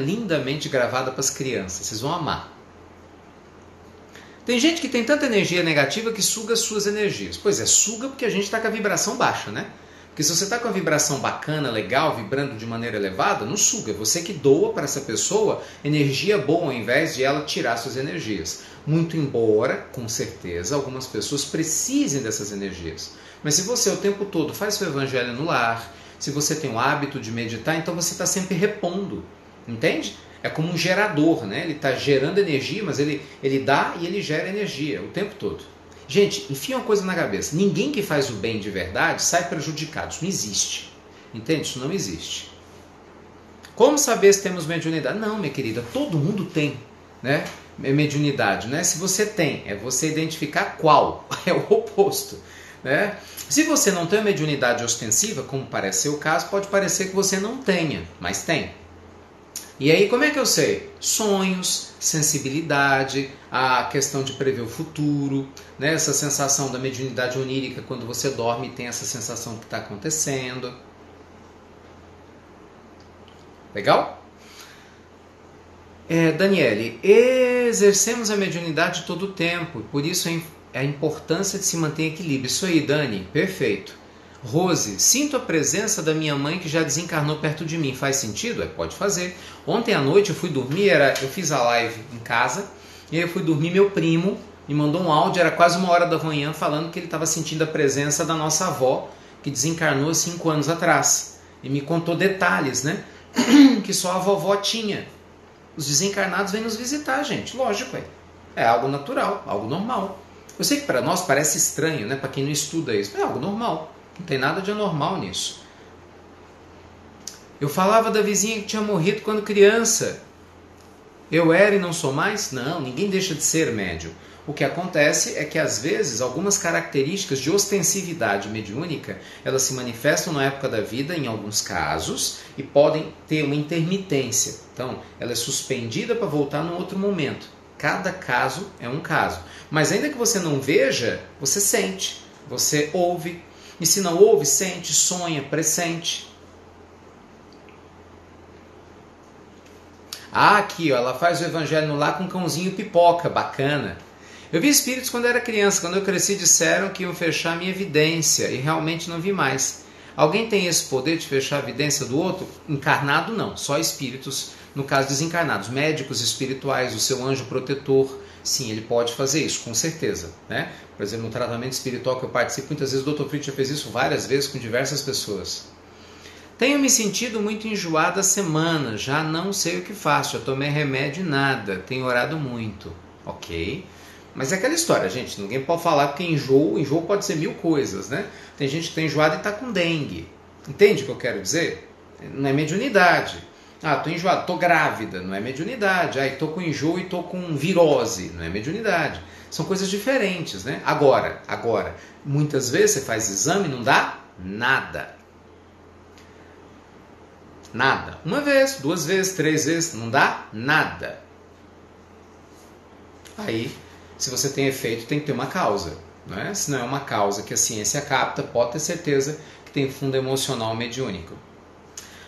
lindamente gravada para as crianças, vocês vão amar. Tem gente que tem tanta energia negativa que suga as suas energias. Pois é, suga porque a gente está com a vibração baixa, né? Porque se você está com a vibração bacana, legal, vibrando de maneira elevada, não suga. Você que doa para essa pessoa energia boa ao invés de ela tirar suas energias. Muito embora, com certeza, algumas pessoas precisem dessas energias. Mas se você o tempo todo faz seu evangelho no lar, se você tem o hábito de meditar, então você está sempre repondo. Entende? É como um gerador, né? Ele está gerando energia, mas ele dá e ele gera energia o tempo todo. Gente, enfia uma coisa na cabeça. Ninguém que faz o bem de verdade sai prejudicado. Isso não existe. Entende? Isso não existe. Como saber se temos mediunidade? Não, minha querida, todo mundo tem, né? Mediunidade, né? Se você tem, é você identificar qual. É o oposto, né? Se você não tem a mediunidade ostensiva, como parece ser o caso, pode parecer que você não tenha, mas tem. E aí, como é que eu sei? Sonhos, sensibilidade, a questão de prever o futuro, né? Essa sensação da mediunidade onírica, quando você dorme e tem essa sensação que está acontecendo. Legal? Daniele, exercemos a mediunidade todo o tempo, por isso a importância de se manter em equilíbrio. Isso aí, Dani, perfeito. Rose, sinto a presença da minha mãe que já desencarnou perto de mim. Faz sentido? Pode fazer. Ontem à noite eu fui dormir, eu fiz a live em casa, e aí eu fui dormir, meu primo me mandou um áudio, era quase 1h da manhã, falando que ele estava sentindo a presença da nossa avó, que desencarnou há 5 anos atrás. E me contou detalhes, né? Que só a vovó tinha. Os desencarnados vêm nos visitar, gente. Lógico, é algo natural, algo normal. Eu sei que para nós parece estranho, né? Para quem não estuda isso, é algo normal, não tem nada de anormal nisso. Eu falava da vizinha que tinha morrido quando criança. Eu era e não sou mais? Não, ninguém deixa de ser médium. O que acontece é que às vezes algumas características de ostensividade mediúnica, elas se manifestam na época da vida em alguns casos e podem ter uma intermitência. Então, ela é suspendida para voltar num outro momento. Cada caso é um caso. Mas ainda que você não veja, você sente, você ouve. E se não ouve, sente, sonha, pressente. Ah, aqui, ó, ela faz o evangelho no lar com um cãozinho pipoca, bacana. Eu vi espíritos quando era criança, quando eu cresci disseram que iam fechar a minha evidência e realmente não vi mais. Alguém tem esse poder de fechar a evidência do outro? Encarnado não, só espíritos, no caso desencarnados, médicos espirituais, o seu anjo protetor, sim, ele pode fazer isso, com certeza. Né? Por exemplo, no tratamento espiritual que eu participo, muitas vezes o Dr. Fritz já fez isso várias vezes com diversas pessoas. Tenho me sentido muito enjoada a semana, já não sei o que faço, já tomei remédio e nada, tenho orado muito. Ok. Mas é aquela história, gente, ninguém pode falar que enjoo pode ser 1000 coisas, né? Tem gente que está enjoada e está com dengue. Entende o que eu quero dizer? Não é mediunidade. Ah, estou enjoada, estou grávida, não é mediunidade. Ah, estou com enjoo e estou com virose, não é mediunidade. São coisas diferentes, né? Agora, muitas vezes você faz exame e não dá nada. Nada. Uma vez, 2 vezes, 3 vezes, não dá nada. Aí, se você tem efeito, tem que ter uma causa. Né? Se não é uma causa que a ciência capta, pode ter certeza que tem fundo emocional mediúnico.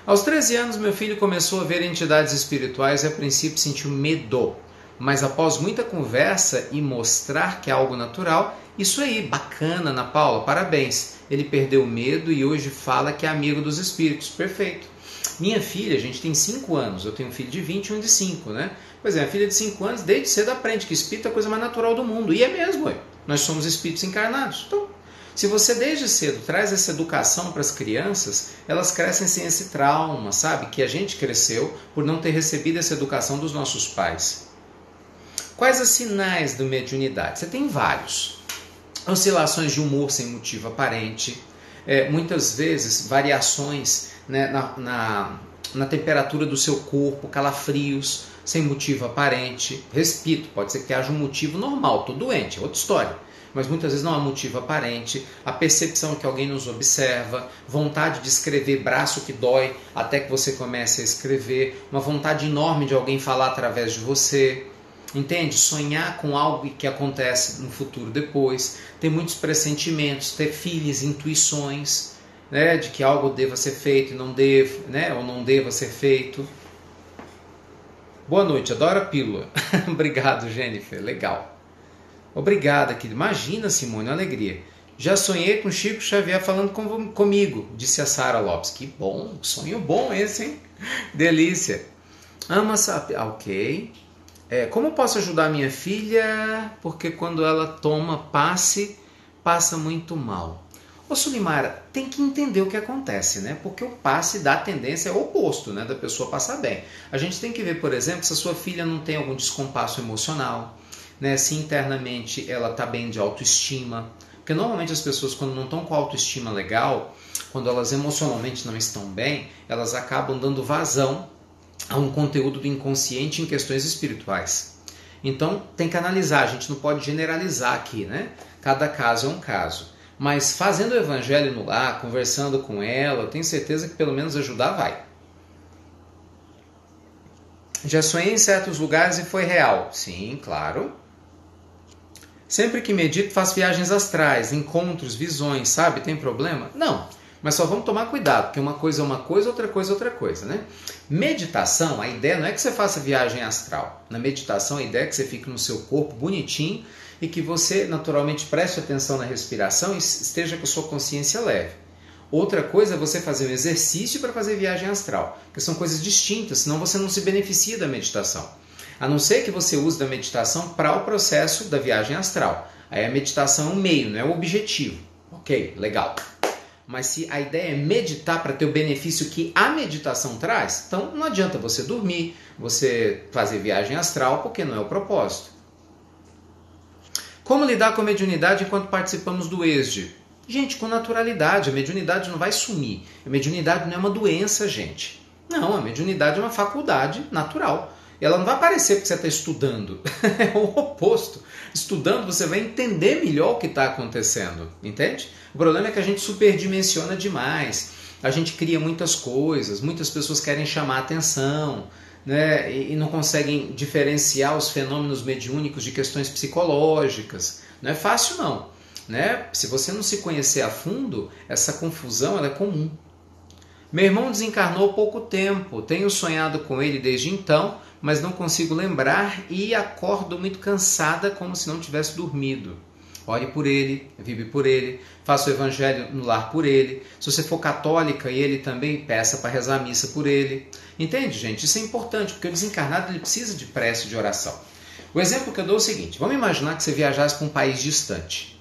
Aos 13 anos, meu filho começou a ver entidades espirituais e a princípio sentiu medo. Mas após muita conversa e mostrar que é algo natural, isso aí, bacana, Ana Paula, parabéns. Ele perdeu o medo e hoje fala que é amigo dos espíritos. Perfeito. Minha filha, a gente tem 5 anos, eu tenho um filho de 20 e um de 5, né? Pois é, a filha de 5 anos, desde cedo aprende que espírito é a coisa mais natural do mundo. E é mesmo, ué. Nós somos espíritos encarnados. Então, se você desde cedo traz essa educação para as crianças, elas crescem sem esse trauma, sabe? Que a gente cresceu por não ter recebido essa educação dos nossos pais. Quais os sinais da mediunidade? Você tem vários. Oscilações de humor sem motivo aparente. Muitas vezes variações, né, na temperatura do seu corpo, calafrios sem motivo aparente. Repito, pode ser que haja um motivo normal, estou doente, é outra história. Mas muitas vezes não há motivo aparente. A percepção que alguém nos observa, vontade de escrever, braço que dói até que você comece a escrever, uma vontade enorme de alguém falar através de você. Entende? Sonhar com algo que acontece no futuro depois, ter muitos pressentimentos, ter filhos, intuições, né, de que algo deva ser feito e não deva, né, ou não deva ser feito. Boa noite, adoro a pílula. Obrigado, Jennifer, legal. Obrigada, querido. Imagina, Simone, uma alegria. Já sonhei com Chico Xavier falando comigo, disse a Sara Lopes. Que bom, sonho bom esse, hein? Delícia. Ama saber. Ok. Como posso ajudar minha filha? Porque quando ela toma passe, passa muito mal. Ô Sulimara, tem que entender o que acontece, né? Porque o passe dá tendência ao oposto, né? Da pessoa passar bem. A gente tem que ver, por exemplo, se a sua filha não tem algum descompasso emocional, né? Se internamente ela está bem de autoestima. Porque normalmente as pessoas, quando não estão com autoestima legal, quando elas emocionalmente não estão bem, elas acabam dando vazão a um conteúdo do inconsciente em questões espirituais. Então tem que analisar, a gente não pode generalizar aqui, né? Cada caso é um caso. Mas fazendo o evangelho no lar, conversando com ela, eu tenho certeza que pelo menos ajudar vai. Já sonhei em certos lugares e foi real. Sim, claro. Sempre que medito faço viagens astrais, encontros, visões, sabe? Tem problema? Não. Mas só vamos tomar cuidado, porque uma coisa é uma coisa, outra coisa é outra coisa, né? Meditação, a ideia não é que você faça viagem astral. Na meditação, a ideia é que você fique no seu corpo bonitinho e que você naturalmente preste atenção na respiração e esteja com a sua consciência leve. Outra coisa é você fazer um exercício para fazer viagem astral, que são coisas distintas, senão você não se beneficia da meditação. A não ser que você use da meditação para o processo da viagem astral. Aí a meditação é um meio, não é o objetivo. Ok, legal. Mas se a ideia é meditar para ter o benefício que a meditação traz, então não adianta você dormir, você fazer viagem astral, porque não é o propósito. Como lidar com a mediunidade enquanto participamos do ESD? Gente, com naturalidade. A mediunidade não vai sumir. A mediunidade não é uma doença, gente. Não, a mediunidade é uma faculdade natural. E ela não vai aparecer porque você está estudando. É o oposto. Estudando, você vai entender melhor o que está acontecendo. Entende? O problema é que a gente superdimensiona demais. A gente cria muitas coisas. Muitas pessoas querem chamar a atenção, né? E não conseguem diferenciar os fenômenos mediúnicos de questões psicológicas. Não é fácil, não. Né? Se você não se conhecer a fundo, essa confusão ela é comum. Meu irmão desencarnou há pouco tempo. Tenho sonhado com ele desde então, mas não consigo lembrar e acordo muito cansada, como se não tivesse dormido. Ore por ele, vive por ele, faça o evangelho no lar por ele. Se você for católica e ele também, peça para rezar a missa por ele. Entende, gente? Isso é importante, porque o desencarnado ele precisa de prece, de oração. O exemplo que eu dou é o seguinte: vamos imaginar que você viajasse para um país distante.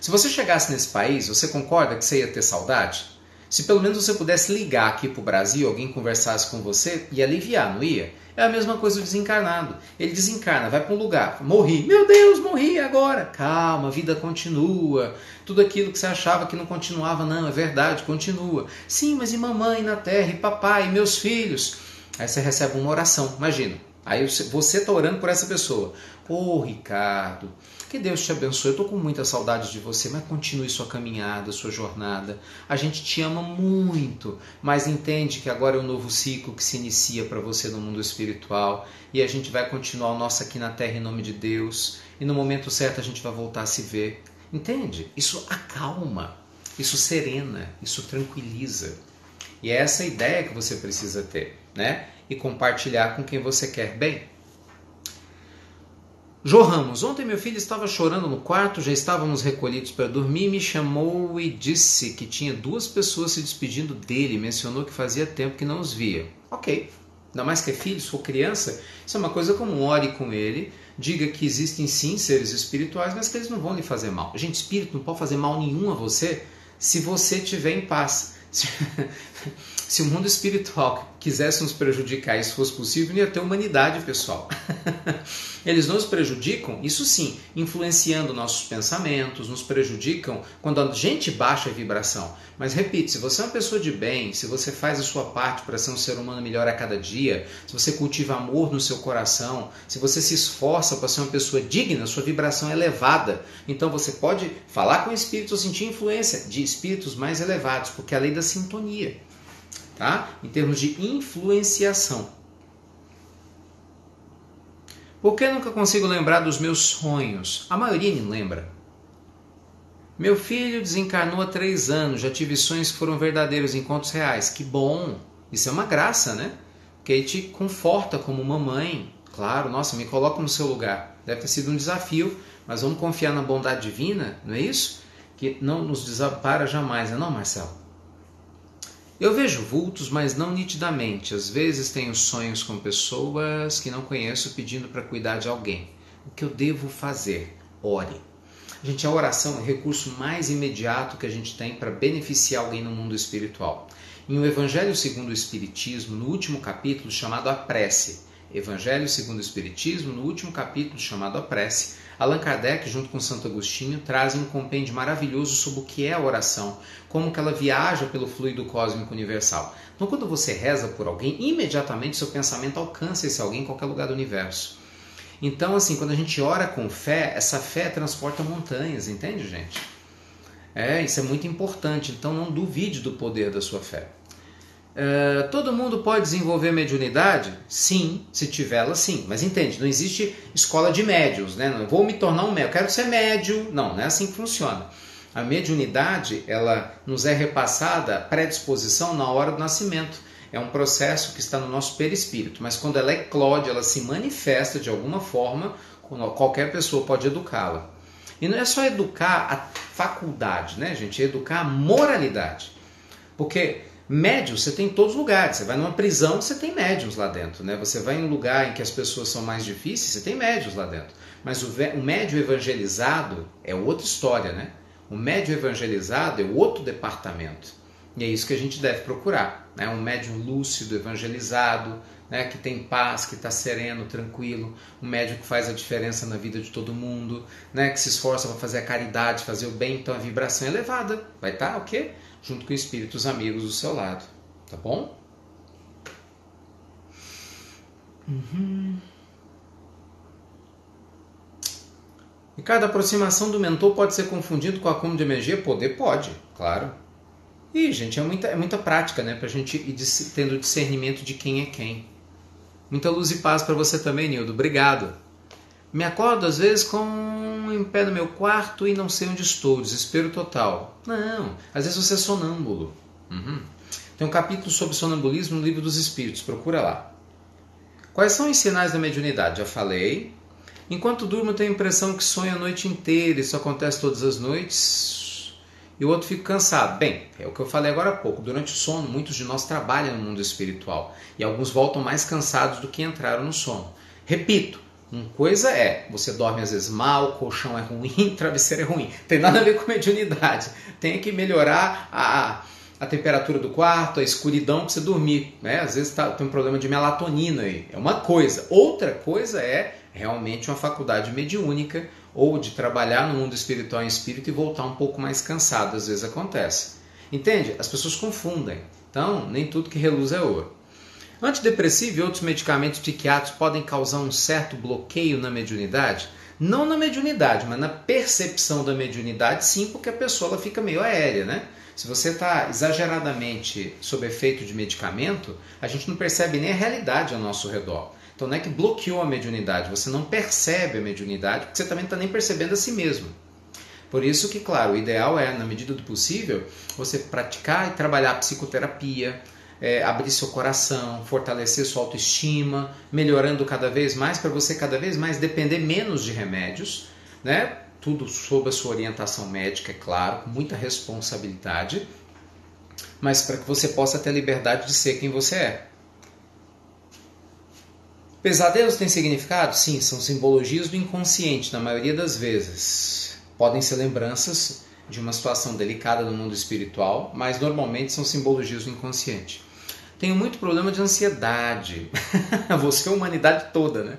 Se você chegasse nesse país, você concorda que você ia ter saudade? Se pelo menos você pudesse ligar aqui para o Brasil, alguém conversasse com você, ia aliviar, não ia? É a mesma coisa do desencarnado. Ele desencarna, vai para um lugar, morri. Meu Deus, morri agora. Calma, a vida continua. Tudo aquilo que você achava que não continuava, não, é verdade, continua. Sim, mas e mamãe na terra, e papai, e meus filhos? Aí você recebe uma oração, imagina. Aí você está orando por essa pessoa. Ô, Ricardo, que Deus te abençoe. Eu estou com muita saudade de você, mas continue sua caminhada, sua jornada. A gente te ama muito, mas entende que agora é um novo ciclo que se inicia para você no mundo espiritual e a gente vai continuar o nosso aqui na Terra em nome de Deus e no momento certo a gente vai voltar a se ver. Entende? Isso acalma, isso serena, isso tranquiliza. E é essa a ideia que você precisa ter, né? E compartilhar com quem você quer bem. Jô Ramos, ontem meu filho estava chorando no quarto, já estávamos recolhidos para dormir, me chamou e disse que tinha 2 pessoas se despedindo dele, mencionou que fazia tempo que não os via. Ok, ainda mais que é filho, se for criança, isso é uma coisa comum, ore com ele, diga que existem sim seres espirituais, mas que eles não vão lhe fazer mal. Gente, espírito não pode fazer mal nenhum a você se você estiver em paz. Se o mundo espiritual quisesse nos prejudicar e isso fosse possível, não ia ter humanidade, pessoal. Eles nos prejudicam, isso sim, influenciando nossos pensamentos, nos prejudicam quando a gente baixa a vibração. Mas repito, se você é uma pessoa de bem, se você faz a sua parte para ser um ser humano melhor a cada dia, se você cultiva amor no seu coração, se você se esforça para ser uma pessoa digna, sua vibração é elevada. Então você pode falar com espíritos ou sentir influência de espíritos mais elevados, porque é a lei da sintonia. Tá? Em termos de influenciação. Por que nunca consigo lembrar dos meus sonhos? A maioria não lembra. Meu filho desencarnou há 3 anos, já tive sonhos que foram verdadeiros, encontros reais. Que bom! Isso é uma graça, né? Porque ele te conforta como mamãe. Claro, nossa, me coloca no seu lugar. Deve ter sido um desafio, mas vamos confiar na bondade divina, não é isso? Que não nos desampara jamais, não é não, Marcelo? Eu vejo vultos, mas não nitidamente. Às vezes tenho sonhos com pessoas que não conheço pedindo para cuidar de alguém. O que eu devo fazer? Ore. Gente, a oração é o recurso mais imediato que a gente tem para beneficiar alguém no mundo espiritual. Em O Evangelho segundo o Espiritismo, no último capítulo chamado A Prece, Evangelho segundo o Espiritismo, no último capítulo chamado A Prece, Allan Kardec, junto com Santo Agostinho, trazem um compêndio maravilhoso sobre o que é a oração, como que ela viaja pelo fluido cósmico universal. Então, quando você reza por alguém, imediatamente seu pensamento alcança esse alguém em qualquer lugar do universo. Então, assim, quando a gente ora com fé, essa fé transporta montanhas, entende, gente? Isso é muito importante, então não duvide do poder da sua fé. Todo mundo pode desenvolver mediunidade? Sim, se tiver ela sim. Mas entende, não existe escola de médiuns, né? Não vou me tornar um médium, quero ser médium. Não é assim que funciona. A mediunidade, ela nos é repassada, predisposição na hora do nascimento. É um processo que está no nosso perispírito, mas quando ela eclode, ela se manifesta de alguma forma, qualquer pessoa pode educá-la. E não é só educar a faculdade, né, gente? É educar a moralidade. Porque médium você tem em todos os lugares. Você vai numa prisão, você tem médiums lá dentro, né? Você vai em um lugar em que as pessoas são mais difíceis, você tem médiums lá dentro. Mas o médium evangelizado é outra história, né? O médium evangelizado é outro departamento. E é isso que a gente deve procurar, né? Um médium lúcido, evangelizado, né? Que tem paz, que está sereno, tranquilo, um médium que faz a diferença na vida de todo mundo, né? Que se esforça para fazer a caridade, fazer o bem, então a vibração é elevada, vai estar o quê? Junto com espíritos amigos do seu lado, tá bom? Ricardo, a aproximação do mentor pode ser confundido com acúmulo de energia? Poder pode, claro. E, gente, é muita prática, né? Pra gente ir tendo discernimento de quem é quem. Muita luz e paz para você também, Nildo. Obrigado. Me acordo às vezes em pé no meu quarto e não sei onde estou. Desespero total. Não, às vezes você é sonâmbulo. Tem um capítulo sobre sonambulismo no Livro dos Espíritos. Procura lá. Quais são os sinais da mediunidade? Já falei. Enquanto durmo, tenho a impressão que sonho a noite inteira. Isso acontece todas as noites. E o outro fica cansado. Bem, é o que eu falei agora há pouco. Durante o sono, muitos de nós trabalham no mundo espiritual. E alguns voltam mais cansados do que entraram no sono. Repito, uma coisa é, você dorme às vezes mal, colchão é ruim, travesseiro é ruim. Tem nada a ver com mediunidade. Tem que melhorar a temperatura do quarto, a escuridão para você dormir. Né? Às vezes tem um problema de melatonina aí. É uma coisa. Outra coisa é realmente uma faculdade mediúnica ou de trabalhar no mundo espiritual em espírito e voltar um pouco mais cansado. Às vezes acontece. Entende? As pessoas confundem. Então, nem tudo que reluz é ouro. Antidepressivo e outros medicamentos psiquiátricos podem causar um certo bloqueio na mediunidade? Não na mediunidade, mas na percepção da mediunidade, sim, porque a pessoa ela fica meio aérea, né? Se você está exageradamente sob efeito de medicamento, a gente não percebe nem a realidade ao nosso redor. Então não é que bloqueou a mediunidade, você não percebe a mediunidade, porque você também não está nem percebendo a si mesmo. Por isso que, claro, o ideal é, na medida do possível, você praticar e trabalhar a psicoterapia, abrir seu coração, fortalecer sua autoestima, melhorando cada vez mais, para você cada vez mais depender menos de remédios, né? Tudo sob a sua orientação médica, é claro, com muita responsabilidade, mas para que você possa ter a liberdade de ser quem você é. Pesadelos têm significado? Sim, são simbologias do inconsciente, na maioria das vezes. Podem ser lembranças de uma situação delicada no mundo espiritual, mas normalmente são simbologias do inconsciente. Tenho muito problema de ansiedade. Você é a humanidade toda, né?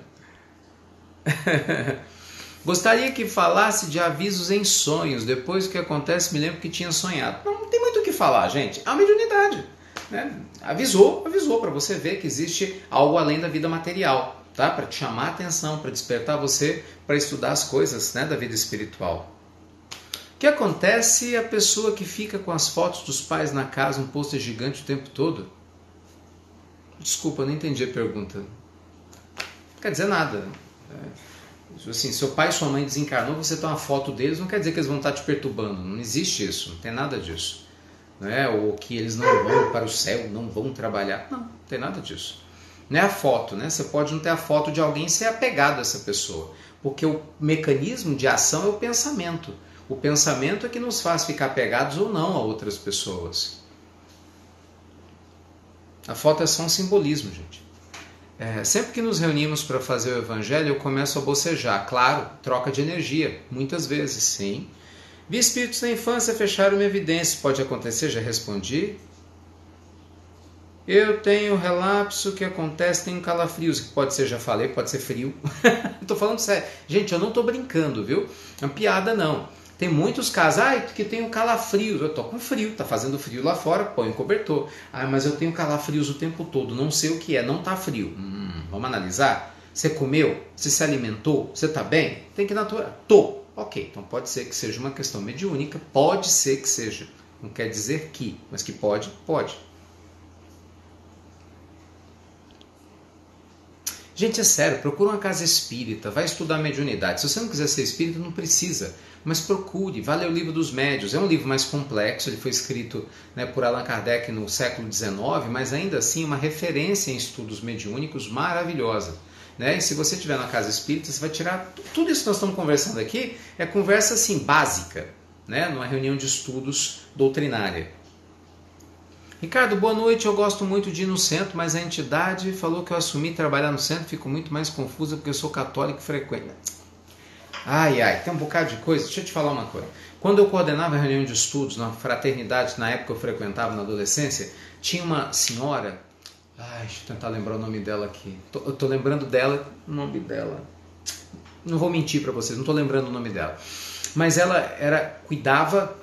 Gostaria que falasse de avisos em sonhos. Depois do que acontece, me lembro que tinha sonhado. Não tem muito o que falar, gente. A mediunidade, né? Avisou para você ver que existe algo além da vida material, tá? Para te chamar a atenção, para despertar você para estudar as coisas, né, da vida espiritual. O que acontece se a pessoa que fica com as fotos dos pais na casa, um pôster gigante o tempo todo? Desculpa, não entendi a pergunta. Não quer dizer nada. Assim, seu pai e sua mãe desencarnou, você tem uma foto deles, não quer dizer que eles vão estar te perturbando. Não existe isso, não tem nada disso. Não é? Ou que eles não vão para o céu, não vão trabalhar. Não tem nada disso. Não é a foto, né? Você pode não ter a foto de alguém e ser apegado a essa pessoa. Porque o mecanismo de ação é o pensamento. O pensamento é que nos faz ficar apegados ou não a outras pessoas. A foto é só um simbolismo, gente. Sempre que nos reunimos para fazer o evangelho, eu começo a bocejar. Claro, troca de energia, muitas vezes, sim. Vi espíritos na infância fecharam minha evidência. Pode acontecer? Já respondi. Eu tenho relapso que acontece, tenho calafrios, que pode ser, já falei, pode ser frio. Estou falando sério. Gente, eu não estou brincando, viu? É uma piada, não. Tem muitos casos, que tenho calafrios, eu estou com frio, está fazendo frio lá fora, põe um cobertor. Mas eu tenho calafrios o tempo todo, não sei o que é, não está frio. Vamos analisar? Você comeu? Você se alimentou? Você está bem? Tem que naturar. Tô. Ok, então pode ser que seja uma questão mediúnica, pode ser que seja. Não quer dizer que, mas que pode, pode. Gente, é sério, procura uma casa espírita, vai estudar mediunidade. Se você não quiser ser espírita, não precisa. Mas procure, vá ler o Livro dos Médiuns. É um livro mais complexo, ele foi escrito, né, por Allan Kardec no século XIX, mas ainda assim uma referência em estudos mediúnicos maravilhosa. Né? E se você estiver na casa espírita, você vai tirar... Tudo isso que nós estamos conversando aqui é conversa assim, básica, né? Numa reunião de estudos doutrinária. Ricardo, boa noite, eu gosto muito de ir no centro, mas a entidade falou que eu assumi trabalhar no centro, fico muito mais confusa porque eu sou católico frequente. Tem um bocado de coisa. Deixa eu te falar uma coisa. Quando eu coordenava a reunião de estudos na fraternidade, na época eu frequentava na adolescência, tinha uma senhora, deixa eu tentar lembrar o nome dela aqui, eu tô lembrando dela, o nome dela, não vou mentir para vocês, não estou lembrando o nome dela, mas ela cuidava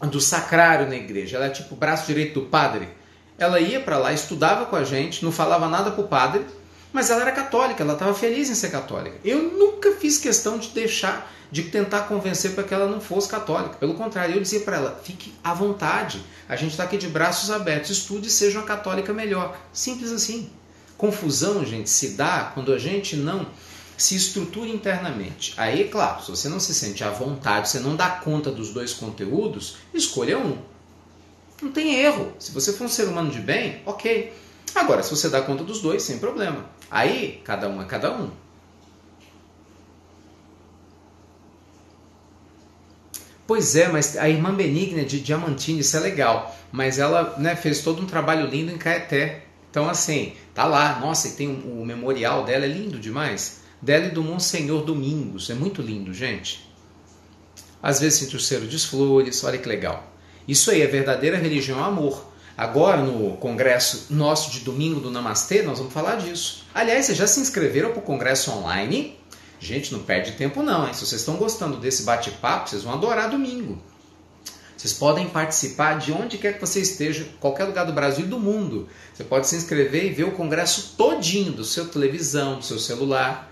do sacrário na igreja, ela é tipo o braço direito do padre. Ela ia para lá, estudava com a gente, não falava nada pro padre, mas ela era católica, ela estava feliz em ser católica. Eu nunca fiz questão de tentar convencer para que ela não fosse católica. Pelo contrário, eu dizia para ela, fique à vontade, a gente está aqui de braços abertos, estude e seja uma católica melhor. Simples assim. Confusão, gente, se dá quando a gente não se estrutura internamente. Aí, claro, se você não se sente à vontade, você não dá conta dos dois conteúdos, escolha um. Não tem erro. Se você for um ser humano de bem, ok. Agora, se você dá conta dos dois, sem problema. Aí, cada um é cada um. Pois é, mas a irmã Benigna de Diamantini, isso é legal. Mas ela, né, fez todo um trabalho lindo em Caeté. Então, assim, tá lá. Nossa, e tem o memorial dela, é lindo demais. Dela e do Monsenhor Domingos. É muito lindo, gente. Às vezes sente o cheiro de flores, olha que legal. Isso aí é verdadeira religião, amor. Agora, no congresso nosso de domingo do Namastê, nós vamos falar disso. Aliás, vocês já se inscreveram para o congresso online? Gente, não perde tempo não, hein? Se vocês estão gostando desse bate-papo, vocês vão adorar domingo. Vocês podem participar de onde quer que você esteja, qualquer lugar do Brasil e do mundo. Você pode se inscrever e ver o congresso todinho do seu televisão, do seu celular.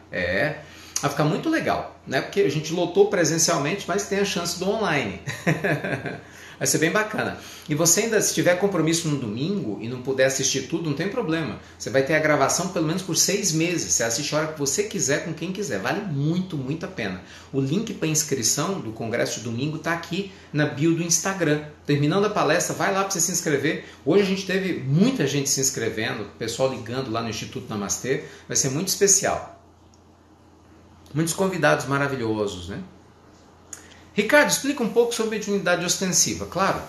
Vai ficar muito legal, né? Porque a gente lotou presencialmente, mas tem a chance do online. Vai ser bem bacana. E você ainda, se tiver compromisso no domingo e não puder assistir tudo, não tem problema. Você vai ter a gravação pelo menos por 6 meses. Você assiste a hora que você quiser, com quem quiser. Vale muito, muito a pena. O link para inscrição do congresso de domingo está aqui na bio do Instagram. Terminando a palestra, vai lá para você se inscrever. Hoje a gente teve muita gente se inscrevendo, pessoal ligando lá no Instituto Namastê. Vai ser muito especial. Muitos convidados maravilhosos, né? Ricardo, explica um pouco sobre mediunidade ostensiva. Claro,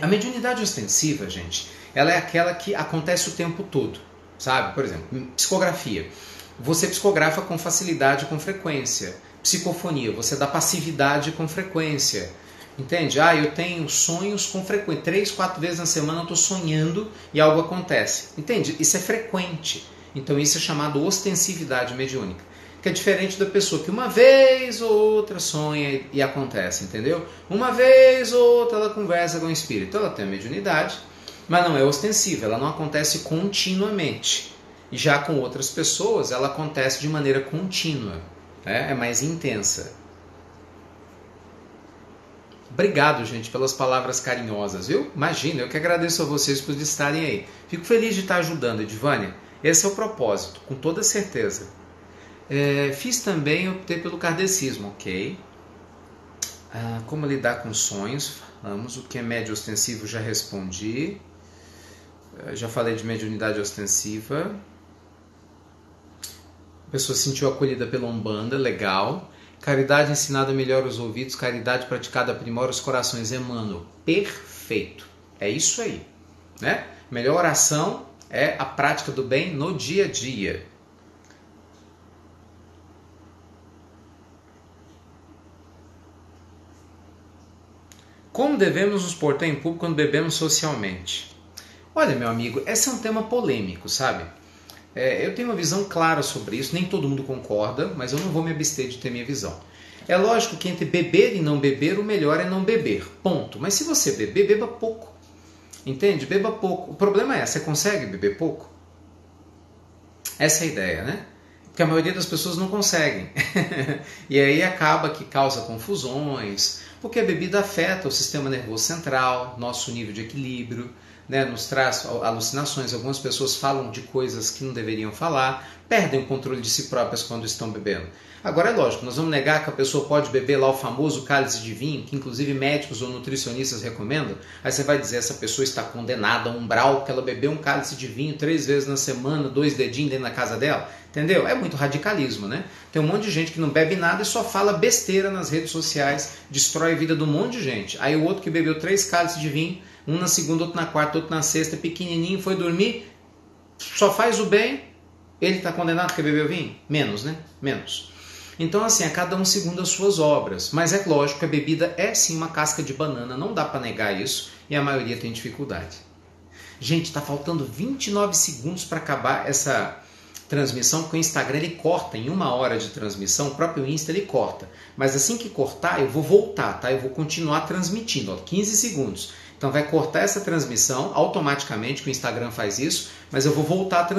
a mediunidade ostensiva, gente, ela é aquela que acontece o tempo todo, sabe? Por exemplo, psicografia. Você psicografa com facilidade e com frequência. Psicofonia, você dá passividade com frequência. Entende? Eu tenho sonhos com frequência. 3, 4 vezes na semana eu estou sonhando e algo acontece. Entende? Isso é frequente. Então isso é chamado ostensividade mediúnica. Que é diferente da pessoa que uma vez ou outra sonha e acontece, entendeu? Uma vez ou outra ela conversa com o espírito, ela tem a mediunidade, mas não é ostensiva, ela não acontece continuamente. E já com outras pessoas ela acontece de maneira contínua, é mais intensa. Obrigado, gente, pelas palavras carinhosas, viu? Imagina, eu que agradeço a vocês por estarem aí. Fico feliz de estar ajudando, Edvânia. Esse é o propósito, com toda certeza. Fiz também, optei pelo kardecismo, ok? Como lidar com sonhos? Falamos. O que é médio ostensivo já respondi. Já falei de mediunidade ostensiva. A pessoa se sentiu acolhida pela Umbanda, legal. Caridade ensinada melhora os ouvidos, caridade praticada aprimora os corações. Emmanuel, perfeito. É isso aí, né? Melhor oração é a prática do bem no dia a dia. Como devemos nos portar em público quando bebemos socialmente? Olha, meu amigo, esse é um tema polêmico, sabe? Eu tenho uma visão clara sobre isso, nem todo mundo concorda, mas eu não vou me abster de ter minha visão. É lógico que entre beber e não beber, o melhor é não beber, ponto. Mas se você beber, beba pouco. Entende? Beba pouco. O problema você consegue beber pouco? Essa é a ideia, né? Porque a maioria das pessoas não conseguem. E aí acaba que causa confusões, porque a bebida afeta o sistema nervoso central, nosso nível de equilíbrio, né, nos traz alucinações. Algumas pessoas falam de coisas que não deveriam falar, perdem o controle de si próprias quando estão bebendo. Agora é lógico, nós vamos negar que a pessoa pode beber lá o famoso cálice de vinho, que inclusive médicos ou nutricionistas recomendam. Aí você vai dizer, essa pessoa está condenada a um umbral, porque ela bebeu um cálice de vinho 3 vezes na semana, 2 dedinhos dentro da casa dela. Entendeu? É muito radicalismo, né? Tem um monte de gente que não bebe nada e só fala besteira nas redes sociais, destrói a vida de um monte de gente. Aí o outro que bebeu 3 cálices de vinho, um na segunda, outro na quarta, outro na sexta, pequenininho, foi dormir, só faz o bem, ele está condenado porque bebeu vinho? Menos, né? Menos. Então, assim, a cada um segundo as suas obras. Mas é lógico que a bebida é sim uma casca de banana, não dá para negar isso, e a maioria tem dificuldade. Gente, está faltando 29 segundos para acabar essa transmissão, porque o Instagram ele corta em 1 hora de transmissão, o próprio Insta ele corta. Mas assim que cortar, eu vou voltar, tá? Eu vou continuar transmitindo, ó, 15 segundos. Então vai cortar essa transmissão automaticamente, que o Instagram faz isso, mas eu vou voltar a transmitir.